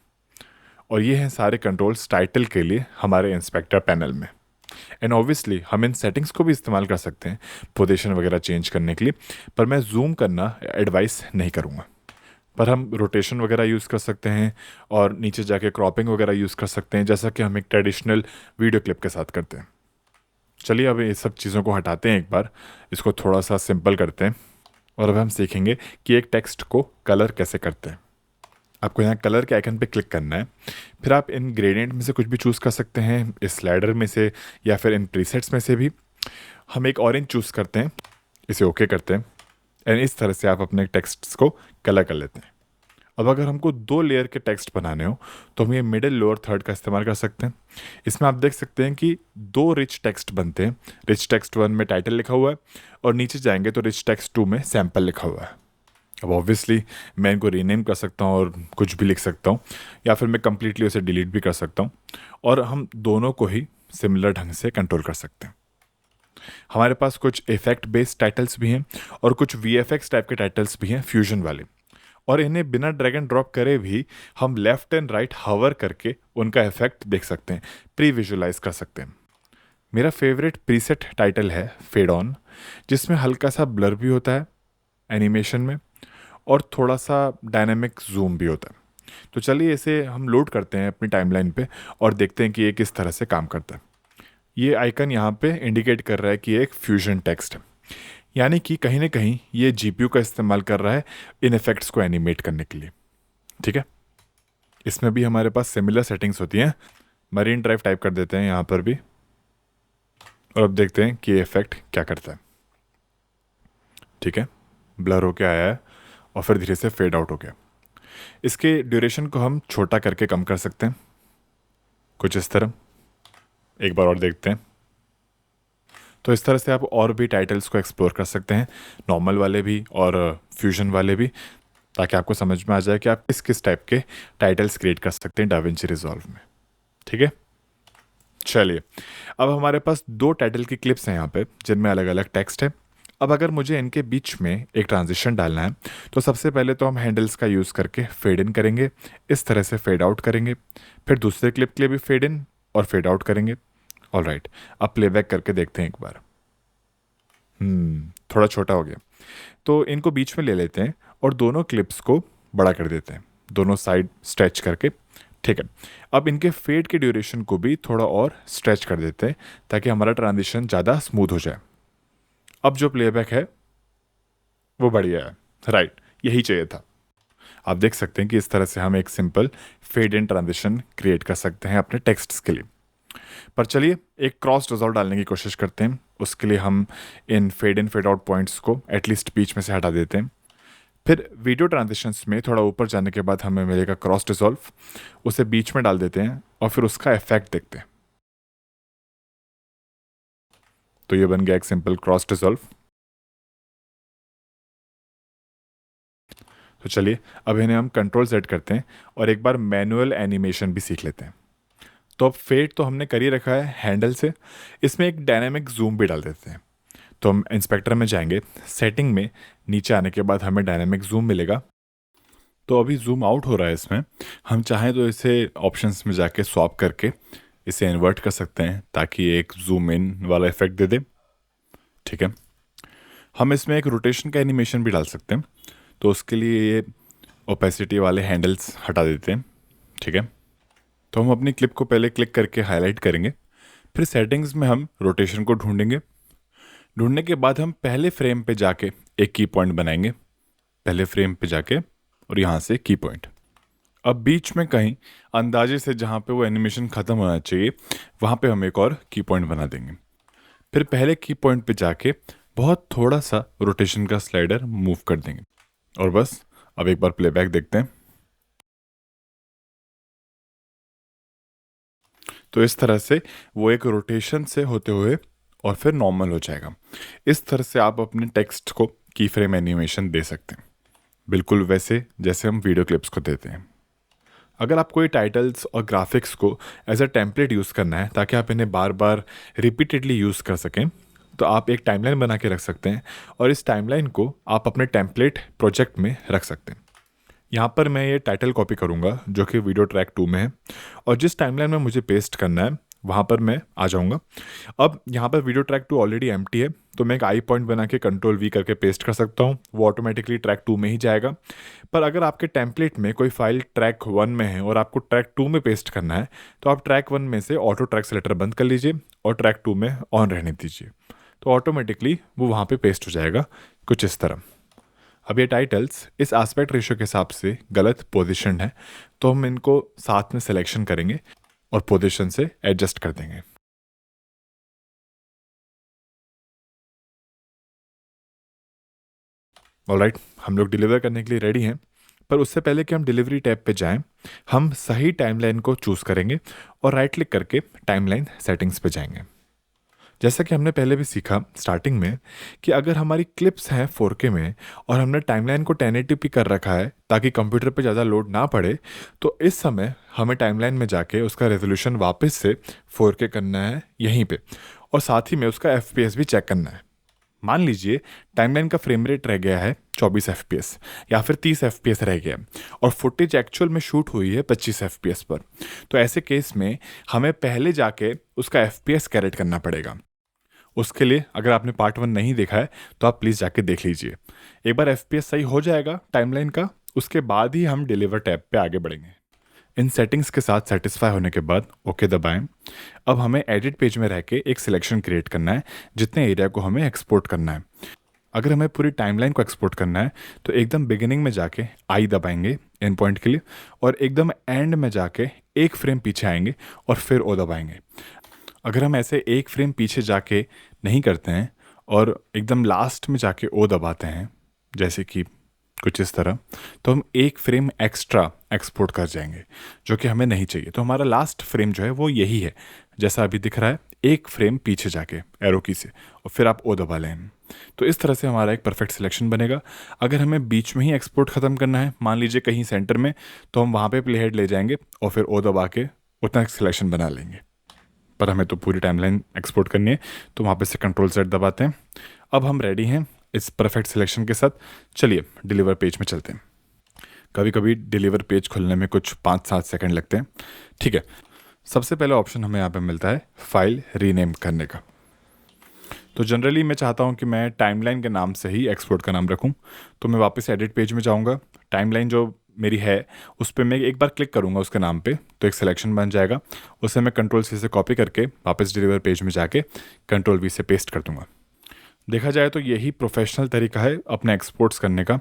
[SPEAKER 1] और ये हैं सारे कंट्रोल्स टाइटल के लिए हमारे इंस्पेक्टर पैनल में। एंड ऑब्वियसली हम इन सेटिंग्स को भी इस्तेमाल कर सकते हैं पोजीशन वगैरह चेंज करने के लिए, पर मैं जूम करना एडवाइस नहीं करूँगा। पर हम रोटेशन वगैरह यूज़ कर सकते हैं और नीचे जाके क्रॉपिंग वगैरह यूज़ कर सकते हैं, जैसा कि हम एक ट्रेडिशनल वीडियो क्लिप के साथ करते हैं। चलिए अब ये सब चीज़ों को हटाते हैं, एक बार इसको थोड़ा सा सिंपल करते हैं, और अब हम सीखेंगे कि एक टेक्स्ट को कलर कैसे करते हैं। आपको यहाँ कलर के आइकन पे क्लिक करना है। फिर आप इन ग्रेडियंट में से कुछ भी चूज़ कर सकते हैं, इस स्लाइडर में से या फिर इन प्रीसेट्स में से भी। हम एक ऑरेंज चूज़ करते हैं, इसे ओके करते हैं, एंड इस तरह से आप अपने टेक्स्ट को कलर कर लेते हैं। अब अगर हमको 2 लेयर के टेक्स्ट बनाने हो तो हम ये मिडिल लोअर थर्ड का इस्तेमाल कर सकते हैं। इसमें आप देख सकते हैं कि 2 रिच टेक्स्ट बनते हैं। रिच टेक्स्ट 1 में टाइटल लिखा हुआ है और नीचे जाएंगे तो रिच टेक्स्ट 2 में सैम्पल लिखा हुआ है। अब ऑब्वियसली मैं इनको रीनेम कर सकता हूँ और कुछ भी लिख सकता हूँ, या फिर मैं कम्प्लीटली उसे डिलीट भी कर सकता हूँ, और हम दोनों को ही सिमिलर ढंग से कंट्रोल कर सकते हैं। हमारे पास कुछ इफेक्ट बेस्ड टाइटल्स भी हैं और कुछ VFX टाइप के टाइटल्स भी हैं, फ्यूजन वाले। और इन्हें बिना ड्रैग एंड ड्रॉप करे भी हम लेफ्ट एंड राइट हवर करके उनका इफेक्ट देख सकते हैं, प्री विजुलाइज कर सकते हैं। मेरा फेवरेट प्रीसेट टाइटल है फेड ऑन, जिसमें हल्का सा ब्लर भी होता है एनिमेशन में और थोड़ा सा डायनामिक जूम भी होता है। तो चलिए इसे हम लोड करते हैं अपनी टाइमलाइन पे और देखते हैं कि ये किस तरह से काम करता है। ये आइकन यहाँ पे इंडिकेट कर रहा है कि एक फ्यूजन टेक्स्ट है, यानी कि कहीं ना कहीं ये GPU का इस्तेमाल कर रहा है इन इफेक्ट्स को एनिमेट करने के लिए। ठीक है, इसमें भी हमारे पास सिमिलर सेटिंग्स होती हैं। मरीन ड्राइव टाइप कर देते हैं यहाँ पर भी, और अब देखते हैं कि ये इफेक्ट क्या करता है। ठीक है, ब्लर होके आया है और फिर धीरे से फेड आउट हो गया। इसके ड्यूरेशन को हम छोटा करके कम कर सकते हैं, कुछ इस तरह। एक बार और देखते हैं। तो इस तरह से आप और भी टाइटल्स को एक्सप्लोर कर सकते हैं, नॉर्मल वाले भी और फ्यूजन वाले भी, ताकि आपको समझ में आ जाए कि आप किस किस टाइप के टाइटल्स क्रिएट कर सकते हैं डाविंची रिजॉल्व में। ठीक है, चलिए अब हमारे पास 2 टाइटल की क्लिप्स हैं यहाँ पे जिनमें अलग अलग टेक्स्ट है। अब अगर मुझे इनके बीच में एक ट्रांजिशन डालना है तो सबसे पहले तो हम हैंडल्स का यूज़ करके फेड इन करेंगे, इस तरह से फेड आउट करेंगे, फिर दूसरे क्लिप के लिए भी फेड इन और फेड आउट करेंगे। ऑलराइट, अब प्लेबैक करके देखते हैं एक बार। थोड़ा छोटा हो गया, तो इनको बीच में ले लेते हैं और दोनों क्लिप्स को बड़ा कर देते हैं, दोनों साइड स्ट्रेच करके। ठीक है, अब इनके फेड के ड्यूरेशन को भी थोड़ा और स्ट्रेच कर देते हैं ताकि हमारा ट्रांजिशन ज़्यादा स्मूथ हो जाए। अब जो प्लेबैक है वो बढ़िया है, राइट, यही चाहिए था। आप देख सकते हैं कि इस तरह से हम एक simple fade in transition create कर सकते हैं अपने टेक्स्ट्स के लिए। पर चलिए एक क्रॉस रिजॉल्व डालने की कोशिश करते हैं। उसके लिए हम इन fade in fade out points को एटलीस्ट बीच में से हटा देते हैं। फिर वीडियो ट्रांजिशंस में थोड़ा ऊपर जाने के बाद हमें मिलेगा क्रॉस डिसॉल्व, उसे बीच में डाल देते हैं और फिर उसका इफेक्ट देखते हैं। तो ये बन गया एक सिंपल क्रॉस डिसॉल्व। तो चलिए अब इन्हें हम कंट्रोल सेट करते हैं और एक बार मैनुअल एनिमेशन भी सीख लेते हैं। तो अब फेड तो हमने कर ही रखा है हैंडल से, इसमें एक डायनामिक जूम भी डाल देते हैं। तो हम इंस्पेक्टर में जाएंगे, सेटिंग में नीचे आने के बाद हमें डायनामिक जूम मिलेगा।
[SPEAKER 2] तो अभी जूम आउट हो रहा है इसमें, हम चाहें तो इसे ऑप्शंस में जाके स्वैप करके इसे इन्वर्ट कर सकते हैं ताकि एक जूम इन वाला इफेक्ट दे दे। ठीक है, हम इसमें एक रोटेशन का एनिमेशन भी डाल सकते हैं, तो उसके लिए ये ओपेसिटी वाले हैंडल्स हटा देते हैं। ठीक है, तो हम अपनी क्लिप को पहले क्लिक करके हाईलाइट करेंगे, फिर सेटिंग्स में हम रोटेशन को ढूंढेंगे। ढूंढने के बाद हम पहले फ्रेम पे जाके एक की पॉइंट बनाएंगे, पहले फ्रेम पे जाके और यहाँ से की पॉइंट। अब बीच में कहीं अंदाजे से जहाँ पे वो एनिमेशन ख़त्म होना चाहिए वहाँ पे हम एक और की पॉइंट बना देंगे। फिर पहले की पॉइंट पे जाके बहुत थोड़ा सा रोटेशन का स्लाइडर मूव कर देंगे और बस। अब एक बार प्लेबैक देखते हैं। तो इस तरह से वो एक रोटेशन से होते हुए और फिर नॉर्मल हो जाएगा। इस तरह से आप अपने टेक्स्ट को की फ्रेम एनिमेशन दे सकते हैं, बिल्कुल वैसे जैसे हम वीडियो क्लिप्स को देते हैं। अगर आपको ये टाइटल्स और ग्राफिक्स को एज अ टेम्पलेट यूज़ करना है ताकि आप इन्हें बार बार रिपीटेडली यूज़ कर सकें, तो आप एक टाइमलाइन बना के रख सकते हैं और इस टाइमलाइन को आप अपने टेम्पलेट प्रोजेक्ट में रख सकते हैं। यहाँ पर मैं ये टाइटल कॉपी करूँगा जो कि वीडियो ट्रैक 2 में है, और जिस टाइमलाइन में मुझे पेस्ट करना है वहाँ पर मैं आ जाऊँगा। अब यहाँ पर वीडियो ट्रैक 2 ऑलरेडी एम्प्टी है, तो मैं एक आई पॉइंट बना के कंट्रोल वी करके पेस्ट कर सकता हूँ, वो ऑटोमेटिकली ट्रैक 2 में ही जाएगा। पर अगर आपके टेम्पलेट में कोई फाइल ट्रैक 1 में है और आपको ट्रैक 2 में पेस्ट करना है, तो आप ट्रैक 1 में से ऑटो ट्रैक सेलेक्टर बंद कर लीजिए और ट्रैक 2 में ऑन रहने दीजिए, तो ऑटोमेटिकली वो वहाँ पे पेस्ट हो जाएगा कुछ इस तरह। अब ये टाइटल्स इस एस्पेक्ट रेशियो के हिसाब से गलत पोजीशन है, तो हम इनको साथ में सिलेक्शन करेंगे और पोजीशन से एडजस्ट कर देंगे। ऑलराइट, हम लोग डिलीवर करने के लिए रेडी हैं, पर उससे पहले कि हम डिलीवरी टैब पे जाएं, हम सही टाइमलाइन को चूज़ करेंगे और राइट क्लिक करके टाइमलाइन सेटिंग्स पे जाएंगे। जैसा कि हमने पहले भी सीखा स्टार्टिंग में कि अगर हमारी क्लिप्स हैं 4K में और हमने टाइमलाइन को 1080p कर रखा है ताकि कंप्यूटर पे ज़्यादा लोड ना पड़े, तो इस समय हमें टाइमलाइन में जाके उसका रेजोल्यूशन वापस से 4K करना है यहीं पे, और साथ ही में उसका FPS भी चेक करना है। मान लीजिए टाइमलाइन का फ्रेम रेट रह गया है 24 FPS या फिर 30 FPS रह गया और फुटेज एक्चुअल में शूट हुई है 25 FPS पर, तो ऐसे केस में हमें पहले जाके उसका FPS कैरेट करना पड़ेगा। उसके लिए अगर आपने पार्ट 1 नहीं देखा है तो आप प्लीज़ जाके देख लीजिए। एक बार FPS सही हो जाएगा टाइमलाइन का, उसके बाद ही हम डिलीवर टैब पे आगे बढ़ेंगे। इन सेटिंग्स के साथ सेटिस्फाई होने के बाद ओके दबाएं। अब हमें एडिट पेज में रह के एक सिलेक्शन क्रिएट करना है जितने एरिया को हमें एक्सपोर्ट करना है। अगर हमें पूरी टाइमलाइन को एक्सपोर्ट करना है तो एकदम बिगिनिंग में जाके आई दबाएंगे एंड पॉइंट के लिए, और एकदम एंड में जाके एक फ्रेम पीछे आएंगे और फिर ओ दबाएंगे। अगर हम ऐसे एक फ्रेम पीछे जाके नहीं करते हैं और एकदम लास्ट में जाके ओ दबाते हैं, जैसे कि कुछ इस तरह, तो हम एक फ्रेम एक्स्ट्रा एक्सपोर्ट कर जाएंगे जो कि हमें नहीं चाहिए। तो हमारा लास्ट फ्रेम जो है वो यही है जैसा अभी दिख रहा है, एक फ्रेम पीछे जाके एरो की से और फिर आप ओ दबा लें। तो इस तरह से हमारा एक परफेक्ट सिलेक्शन बनेगा। अगर हमें बीच में ही एक्सपोर्ट ख़त्म करना है, मान लीजिए कहीं सेंटर में, तो हम वहाँ पे प्ले हेड ले जाएंगे और फिर ओ दबा के उतना सिलेक्शन बना लेंगे। पर हमें तो पूरी टाइमलाइन एक्सपोर्ट करनी है, तो वहाँ पे से कंट्रोल Z दबाते हैं। अब हम रेडी हैं इस परफेक्ट सिलेक्शन के साथ। चलिए डिलीवर पेज में चलते हैं। कभी कभी डिलीवर पेज खुलने में कुछ 5-7 सेकंड लगते हैं। ठीक है, सबसे पहला ऑप्शन हमें यहाँ पे मिलता है फाइल रीनेम करने का। तो जनरली मैं चाहता हूँ कि मैं टाइमलाइन के नाम से ही एक्सपोर्ट का नाम रखूँ, तो मैं वापस एडिट पेज में जाऊँगा। टाइमलाइन जो मेरी है उस पर मैं एक बार क्लिक करूँगा उसके नाम पे, तो एक सिलेक्शन बन जाएगा। उसे मैं कंट्रोल C से कॉपी करके वापस डिलीवर पेज में जाके कंट्रोल V से पेस्ट कर दूँगा। देखा जाए तो यही प्रोफेशनल तरीका है अपने एक्सपोर्ट्स करने का,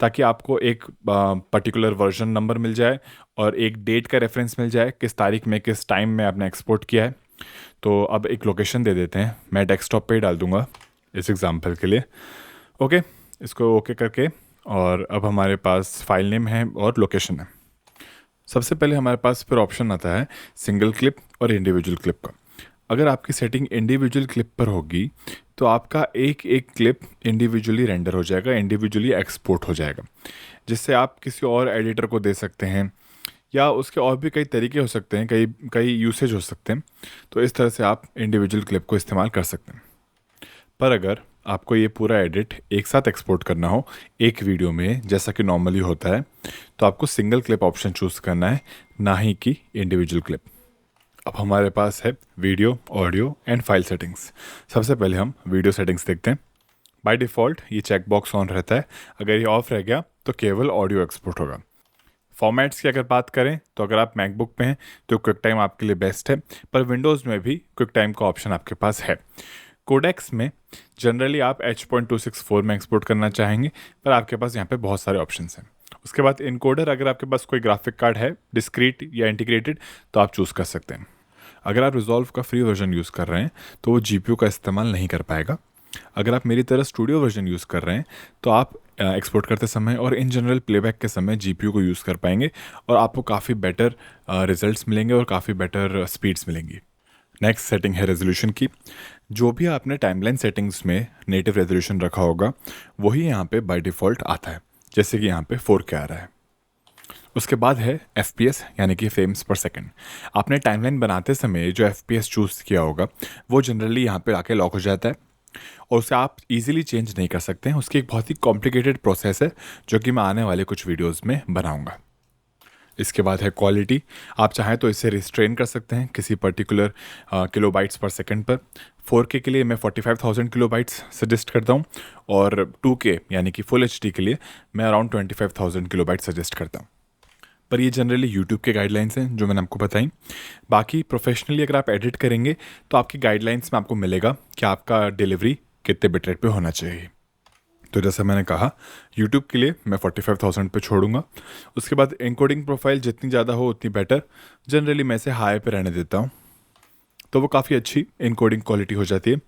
[SPEAKER 2] ताकि आपको एक पर्टिकुलर वर्जन नंबर मिल जाए और एक डेट का रेफरेंस मिल जाए, किस तारीख में किस टाइम में आपने एक्सपोर्ट किया है। तो अब एक लोकेशन दे देते हैं, मैं डेस्कटॉप पे ही डाल दूँगा इस एग्जांपल के लिए। ओके, इसको ओके करके और अब हमारे पास फाइल नेम है और लोकेशन है। सबसे पहले हमारे पास फिर ऑप्शन आता है सिंगल क्लिप और इंडिविजुअल क्लिप का। अगर आपकी सेटिंग इंडिविजुअल क्लिप पर होगी तो आपका एक एक क्लिप इंडिविजुअली रेंडर हो जाएगा, इंडिविजुअली एक्सपोर्ट हो जाएगा, जिससे आप किसी और एडिटर को दे सकते हैं, या उसके और भी कई तरीके हो सकते हैं, कई कई यूसेज हो सकते हैं। तो इस तरह से आप इंडिविजुअल क्लिप को इस्तेमाल कर सकते हैं। पर अगर आपको ये पूरा एडिट एक साथ एक्सपोर्ट करना हो एक वीडियो में, जैसा कि नॉर्मली होता है, तो आपको सिंगल क्लिप ऑप्शन चूज़ करना है, ना ही कि इंडिविजुअल क्लिप। अब हमारे पास है video, audio and file settings. सबसे पहले हम वीडियो सेटिंग्स देखते हैं। बाय डिफ़ॉल्ट ये चेक बॉक्स ऑन रहता है, अगर ये ऑफ रह गया तो केवल ऑडियो एक्सपोर्ट होगा। फॉर्मेट्स की अगर बात करें तो अगर आप मैकबुक पे हैं तो क्विक टाइम आपके लिए बेस्ट है, पर विंडोज़ में भी क्विक टाइम का ऑप्शन आपके पास है। कोडेक्स में जनरली आप H.264 में एक्सपोर्ट करना चाहेंगे, पर आपके पास यहाँ पे बहुत सारे ऑप्शंस हैं। उसके बाद इनकोडर, अगर आपके पास कोई ग्राफिक कार्ड है डिस्क्रीट या इंटीग्रेटेड तो आप चूज़ कर सकते हैं। अगर आप रिजॉल्व का फ्री वर्जन यूज़ कर रहे हैं तो वो GPU का इस्तेमाल नहीं कर पाएगा। अगर आप मेरी तरह स्टूडियो वर्जन यूज़ कर रहे हैं तो आप एक्सपोर्ट करते समय और इन जनरल प्लेबैक के समय GPU को यूज़ कर पाएंगे और आपको काफ़ी बेटर रिजल्ट्स मिलेंगे और काफ़ी बेटर स्पीड्स मिलेंगी। नेक्स्ट सेटिंग है रेजोल्यूशन की। जो भी आपने टाइमलाइन सेटिंग्स में नेटिव रेजोल्यूशन रखा होगा वही यहाँ पे बाय डिफ़ॉल्ट आता है, जैसे कि यहाँ पे 4K आ रहा है। उसके बाद है FPS यानी कि फ्रेम्स पर सेकंड। आपने टाइमलाइन बनाते समय जो FPS चूज़ किया होगा वो जनरली यहाँ पे आके लॉक हो जाता है और उसे आप इजीली चेंज नहीं कर सकते हैं। उसकी एक बहुत ही कॉम्प्लिकेटेड प्रोसेस है जो कि मैं आने वाले कुछ वीडियोस में बनाऊंगा। इसके बाद है क्वालिटी। आप चाहें तो इसे रिस्ट्रेन कर सकते हैं किसी पर्टिकुलर किलोबाइट्स पर सेकंड पर। 4K के लिए मैं 45,000 किलोबाइट्स सजेस्ट करता हूँ और 2K यानी कि फुल HD के लिए मैं अराउंड 25,000 किलोबाइट सजेस्ट करता हूँ। पर ये जनरली यूट्यूब के गाइडलाइंस हैं जो मैंने आपको बताई। बाकी प्रोफेशनली अगर आप एडिट करेंगे तो आपकी गाइडलाइंस में आपको मिलेगा कि आपका डिलीवरी कितने बिट रेट पे होना चाहिए। तो जैसा मैंने कहा यूट्यूब के लिए मैं 45,000 पे छोड़ूंगा। उसके बाद एनकोडिंग प्रोफाइल जितनी ज़्यादा हो उतनी बेटर। जनरली मैं इसे हाई पे रहने देता हूँ, तो वो काफ़ी अच्छी एनकोडिंग क्वालिटी हो जाती है।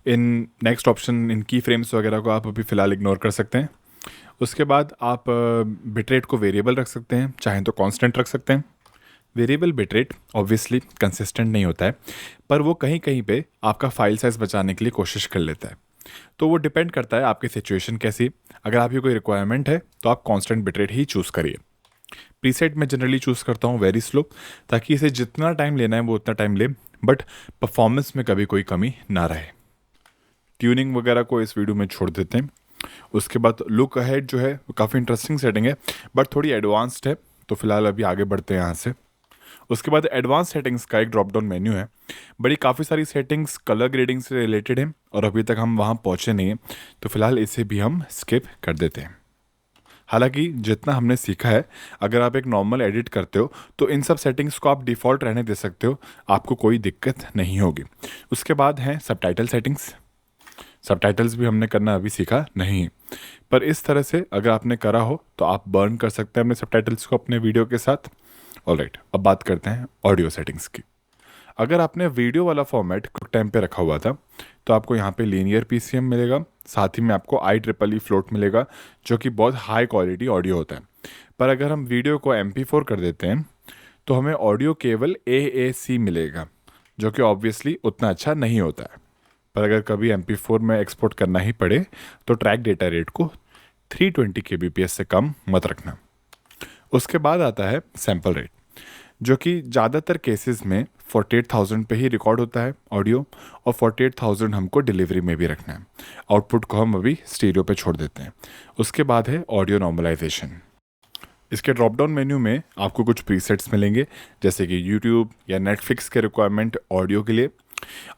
[SPEAKER 2] इन नेक्स्ट ऑप्शन इन की फ्रेम्स वगैरह को आप अभी फ़िलहाल इग्नोर कर सकते हैं। उसके बाद आप बिटरेट को वेरिएबल रख सकते हैं, चाहें तो कांस्टेंट रख सकते हैं। वेरिएबल बिटरेट ऑब्वियसली कंसिस्टेंट नहीं होता है, पर वो कहीं कहीं पे आपका फाइल साइज़ बचाने के लिए कोशिश कर लेता है। तो वो डिपेंड करता है आपकी सिचुएशन कैसी। अगर आपकी कोई रिक्वायरमेंट है तो आप कांस्टेंट बिटरेट ही चूज़ करिए। प्रीसेट में जनरली चूज़ करता हूँ वेरी स्लो, ताकि इसे जितना टाइम लेना है वो उतना टाइम ले, बट परफॉर्मेंस में कभी कोई कमी ना रहे। ट्यूनिंग वगैरह को इस वीडियो में छोड़ देते हैं। उसके बाद लुक अहेड जो है वो काफ़ी इंटरेस्टिंग सेटिंग है, बट थोड़ी एडवांस्ड है, तो फिलहाल अभी आगे बढ़ते हैं यहाँ से। उसके बाद एडवांस सेटिंग्स का एक ड्रॉप डाउन मेन्यू है। बड़ी काफ़ी सारी सेटिंग्स कलर ग्रेडिंग से रिलेटेड हैं और अभी तक हम वहाँ पहुँचे नहीं हैं, तो फिलहाल इसे भी हम स्किप कर देते हैं। हालांकि जितना हमने सीखा है, अगर आप एक नॉर्मल एडिट करते हो तो इन सब सेटिंग्स को आप डिफ़ॉल्ट रहने दे सकते हो, आपको कोई दिक्कत नहीं होगी। उसके बाद हैं सबटाइटल सेटिंग्स। सबटाइटल्स भी हमने करना अभी सीखा नहीं है, पर इस तरह से अगर आपने करा हो तो आप बर्न कर सकते हैं अपने सबटाइटल्स को अपने वीडियो के साथ। ऑलराइट, अब बात करते हैं ऑडियो सेटिंग्स की। अगर आपने वीडियो वाला फॉर्मेट क्विक टाइम पे रखा हुआ था तो आपको यहाँ पे लीनियर PCM मिलेगा, साथ ही में आपको IEEE फ्लोट मिलेगा जो कि बहुत हाई क्वालिटी ऑडियो होता है। पर अगर हम वीडियो को MP4 कर देते हैं तो हमें ऑडियो केवल AAC मिलेगा, जो कि ऑब्वियसली उतना अच्छा नहीं होता है। पर अगर कभी MP4 में एक्सपोर्ट करना ही पड़े तो ट्रैक डेटा रेट को 320 kbps से कम मत रखना। उसके बाद आता है सैम्पल रेट, जो कि ज़्यादातर केसेस में 48,000 पे ही रिकॉर्ड होता है ऑडियो, और 48,000 हमको डिलीवरी में भी रखना है। आउटपुट को हम अभी स्टीरियो पे छोड़ देते हैं। उसके बाद है ऑडियो नॉर्मलाइजेशन। इसके ड्रॉप डाउन मेन्यू में आपको कुछ प्रीसेट्स मिलेंगे, जैसे कि यूट्यूब या नेटफ्लिक्स के रिक्वायरमेंट ऑडियो के लिए।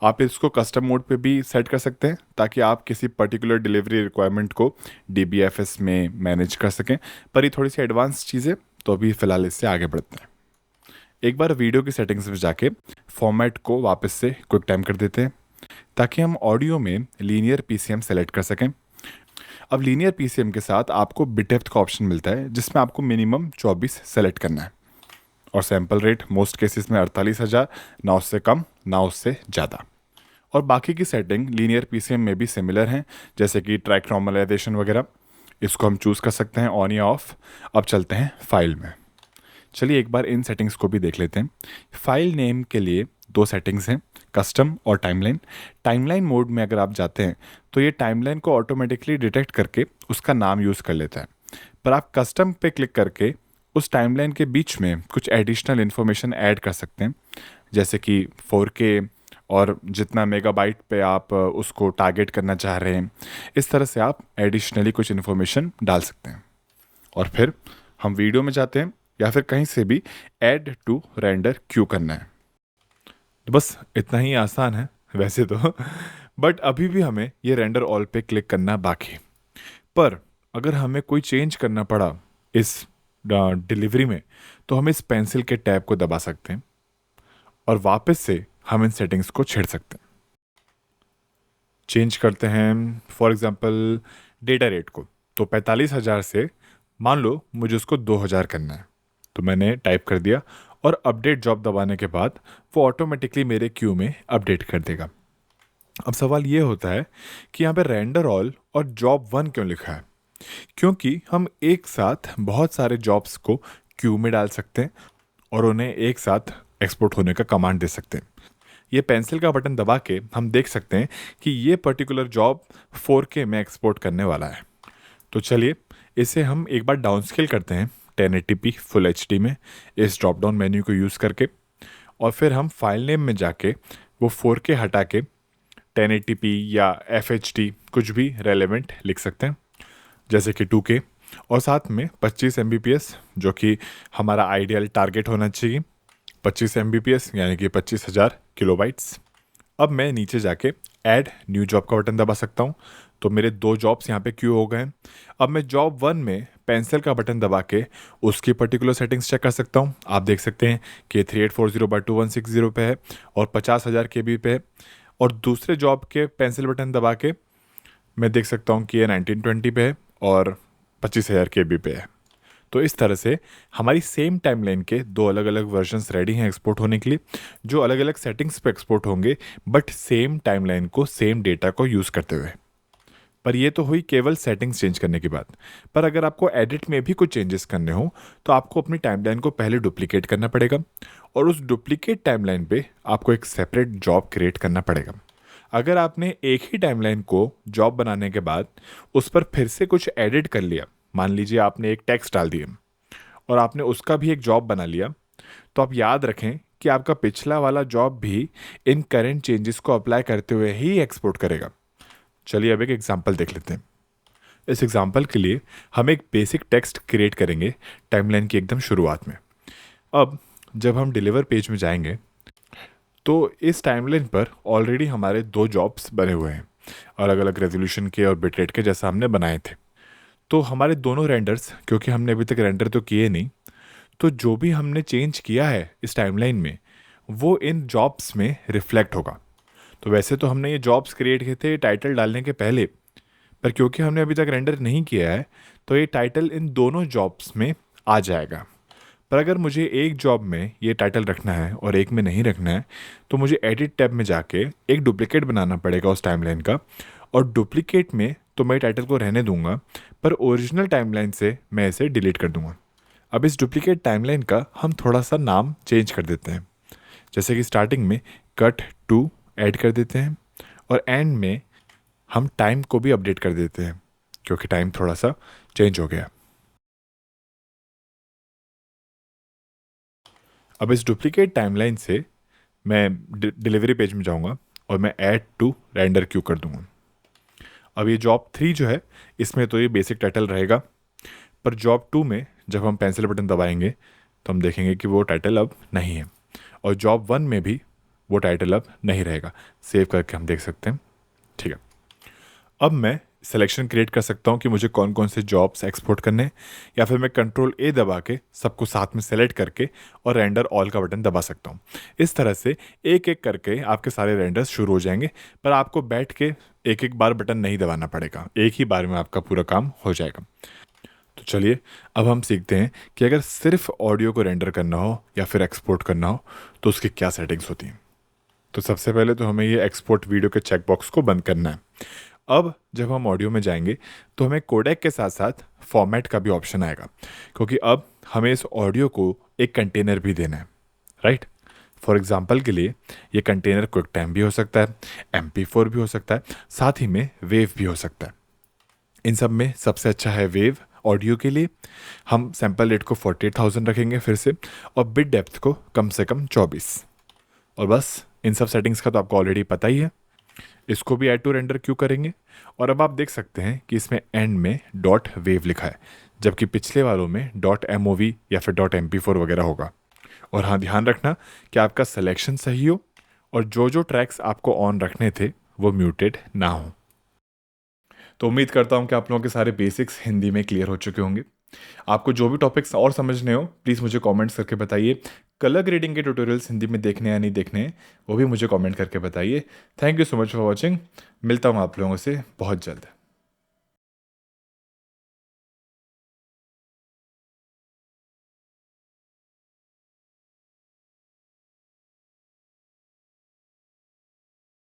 [SPEAKER 2] आप इसको कस्टम मोड पे भी सेट कर सकते हैं ताकि आप किसी पर्टिकुलर डिलीवरी रिक्वायरमेंट को DBFS में मैनेज कर सकें, पर ये थोड़ी सी एडवांस चीज़ है, तो अभी फ़िलहाल इससे आगे बढ़ते हैं। एक बार वीडियो की सेटिंग्स में जाके फॉर्मेट को वापस से क्विक टाइम कर देते हैं ताकि हम ऑडियो में लीनियर PCM सेलेक्ट कर सकें। अब लीनियर PCM के साथ आपको बिट डेप्थ का ऑप्शन मिलता है जिसमें आपको मिनिमम 24 सेलेक्ट करना है, और सैम्पल रेट मोस्ट केसेस में 48,000, ना उससे कम ना उससे ज़्यादा। और बाकी की सेटिंग लीनियर PCM में भी सिमिलर हैं, जैसे कि ट्रैक नॉर्मलाइजेशन वगैरह। इसको हम चूज़ कर सकते हैं ऑन या ऑफ। अब चलते हैं फाइल में। चलिए एक बार इन सेटिंग्स को भी देख लेते हैं। फाइल नेम के लिए दो सेटिंग्स हैं, कस्टम और टाइमलाइन। टाइमलाइन मोड में अगर आप जाते हैं तो ये टाइमलाइन को ऑटोमेटिकली डिटेक्ट करके उसका नाम यूज़ कर लेता है। पर आप कस्टम पे क्लिक करके उस टाइमलाइन के बीच में कुछ एडिशनल इन्फॉर्मेशन ऐड कर सकते हैं, जैसे कि 4K और जितना मेगाबाइट पे आप उसको टारगेट करना चाह रहे हैं। इस तरह से आप एडिशनली कुछ इन्फॉर्मेशन डाल सकते हैं। और फिर हम वीडियो में जाते हैं या फिर कहीं से भी ऐड टू रेंडर क्यू करना है।
[SPEAKER 1] तो बस इतना ही आसान है वैसे तो बट अभी भी हमें ये रेंडर ऑल पे क्लिक करना बाकी है। पर अगर हमें कोई चेंज करना पड़ा इस डिलीवरी में तो हम इस पेंसिल के टैब को दबा सकते हैं और वापस से हम इन सेटिंग्स को छेड़ सकते हैं। चेंज करते हैं फॉर एग्जांपल डेटा रेट को, तो 45,000 से मान लो मुझे उसको 2,000 करना है, तो मैंने टाइप कर दिया और अपडेट जॉब दबाने के बाद वो ऑटोमेटिकली मेरे क्यू में अपडेट कर देगा। अब सवाल ये होता है कि यहाँ पे रेंडर ऑल और जॉब 1 क्यों लिखा है? क्योंकि हम एक साथ बहुत सारे जॉब्स को क्यू में डाल सकते हैं और उन्हें एक साथ एक्सपोर्ट होने का कमांड दे सकते हैं। ये पेंसिल का बटन दबा के हम देख सकते हैं कि ये पर्टिकुलर जॉब 4K में एक्सपोर्ट करने वाला है। तो चलिए इसे हम एक बार डाउन स्केल करते हैं 1080p फुल HD में इस ड्रॉप डाउन मेन्यू को यूज़ करके, और फिर हम फाइल नेम में जाके वो 4K हटा के 1080p या FHD कुछ भी रेलेवेंट लिख सकते हैं, जैसे कि 2K, और साथ में 25 Mbps जो कि हमारा आइडियल टारगेट होना चाहिए। 25 Mbps यानी कि 25,000 किलोबाइट्स। अब मैं नीचे जाके ऐड न्यू जॉब का बटन दबा सकता हूँ, तो मेरे 2 जॉब्स यहाँ पे क्यू हो गए हैं। अब मैं जॉब 1 में पेंसिल का बटन दबा के उसकी पर्टिकुलर सेटिंग्स चेक कर सकता हूँ। आप देख सकते हैं कि 3840/2160 पे है और 50,000 KB पे है, और दूसरे जॉब के पेंसिल बटन दबा के मैं देख सकता हूँ कि ये 1920 पे है और 25,000 KB पे है। तो इस तरह से हमारी सेम टाइमलाइन के 2 अलग अलग वर्जन्स रेडी हैं एक्सपोर्ट होने के लिए, जो अलग अलग सेटिंग्स पे एक्सपोर्ट होंगे बट सेम टाइमलाइन को, सेम डेटा को यूज़ करते हुए। पर ये तो हुई केवल सेटिंग्स चेंज करने की बात। पर अगर आपको एडिट में भी कुछ चेंजेस करने हो तो आपको अपनी टाइमलाइन को पहले डुप्लीकेट करना पड़ेगा और उस डुप्लीकेट टाइमलाइन पे आपको एक सेपरेट जॉब क्रिएट करना पड़ेगा। अगर आपने एक ही टाइमलाइन को जॉब बनाने के बाद उस पर फिर से कुछ एडिट कर लिया, मान लीजिए आपने एक टेक्स्ट डाल दिया और आपने उसका भी एक जॉब बना लिया, तो आप याद रखें कि आपका पिछला वाला जॉब भी इन करेंट चेंजेस को अप्लाई करते हुए ही एक्सपोर्ट करेगा। चलिए अब एक एग्जांपल देख लेते हैं। इस एग्जांपल के लिए हम एक बेसिक टेक्स्ट क्रिएट करेंगे टाइमलाइन की एकदम शुरुआत में। अब जब हम डिलीवर पेज में जाएंगे तो इस टाइमलाइन पर ऑलरेडी हमारे 2 जॉब्स बने हुए हैं, अलग अलग रेजोल्यूशन के और बिटरेट के, जैसा हमने बनाए थे। तो हमारे दोनों रेंडर्स, क्योंकि हमने अभी तक रेंडर तो किए नहीं, तो जो भी हमने चेंज किया है इस टाइमलाइन में वो इन जॉब्स में रिफ्लेक्ट होगा। तो वैसे तो हमने ये जॉब्स क्रिएट किए थे टाइटल डालने के पहले, पर क्योंकि हमने अभी तक रेंडर नहीं किया है तो ये टाइटल इन दोनों जॉब्स में आ जाएगा। पर अगर मुझे एक जॉब में ये टाइटल रखना है और एक में नहीं रखना है तो मुझे एडिट टैब में जाके एक डुप्लीकेट बनाना पड़ेगा उस टाइमलाइन का, और डुप्लीकेट में तो मैं टाइटल को रहने दूंगा पर ओरिजिनल टाइमलाइन से मैं इसे डिलीट कर दूंगा। अब इस डुप्लीकेट टाइमलाइन का हम थोड़ा सा नाम चेंज कर देते हैं, जैसे कि स्टार्टिंग में कट टू ऐड कर देते हैं और एंड में हम टाइम को भी अपडेट कर देते हैं क्योंकि टाइम थोड़ा सा चेंज हो गया। अब इस डुप्लीकेट टाइमलाइन से मैं डिलीवरी पेज में जाऊंगा और मैं ऐड टू रेंडर क्यू कर दूंगा। अब ये जॉब 3 जो है इसमें तो ये बेसिक टाइटल रहेगा, पर जॉब 2 में जब हम पेंसिल बटन दबाएंगे तो हम देखेंगे कि वो टाइटल अब नहीं है, और जॉब 1 में भी वो टाइटल अब नहीं रहेगा। सेव करके हम देख सकते हैं। ठीक है, अब मैं सिलेक्शन क्रिएट कर सकता हूँ कि मुझे कौन कौन से जॉब्स एक्सपोर्ट करने हैं, या फिर मैं Ctrl+A दबा के सबको साथ में सेलेक्ट करके और रेंडर ऑल का बटन दबा सकता हूँ। इस तरह से एक एक करके आपके सारे रेंडर्स शुरू हो जाएंगे, पर आपको बैठ के एक एक बार बटन नहीं दबाना पड़ेगा, एक ही बार में आपका पूरा काम हो जाएगा। तो चलिए अब हम सीखते हैं कि अगर सिर्फ ऑडियो को रेंडर करना हो या फिर एक्सपोर्ट करना हो तो उसकी क्या सेटिंग्स होती हैं। तो सबसे पहले तो हमें ये एक्सपोर्ट वीडियो के चेकबॉक्स को बंद करना है। अब जब हम ऑडियो में जाएंगे तो हमें कोडेक के साथ साथ फॉर्मेट का भी ऑप्शन आएगा, क्योंकि अब हमें इस ऑडियो को एक कंटेनर भी देना है, राइट। फॉर एग्जांपल के लिए ये कंटेनर क्विक टाइम भी हो सकता है, MP4 भी हो सकता है, साथ ही में वेव भी हो सकता है। इन सब में सबसे अच्छा है वेव ऑडियो के लिए। हम सैम्पल रेट को 48,000 रखेंगे फिर से, और बिट डेप्थ को कम से कम 24। और बस इन सब सेटिंग्स का तो आपको ऑलरेडी पता ही है। इसको भी ऐड टू रेंडर क्यों करेंगे। और अब आप देख सकते हैं कि इसमें एंड में डॉट वेव लिखा है, जबकि पिछले वालों में डॉट MOV या फिर डॉट MP4 वगैरह होगा। और हाँ, ध्यान रखना कि आपका सिलेक्शन सही हो और जो जो ट्रैक्स आपको ऑन रखने थे वो म्यूटेड ना हो। तो उम्मीद करता हूँ कि आप लोगों के सारे बेसिक्स हिंदी में क्लियर हो चुके होंगे। आपको जो भी टॉपिक्स और समझने हो प्लीज़ मुझे कमेंट्स करके बताइए। कलर ग्रेडिंग के ट्यूटोरियल्स हिंदी में देखने या नहीं देखने हैं वो भी मुझे कमेंट करके बताइए। Thank you so much for watching. मिलता हूँ आप लोगों से बहुत जल्द।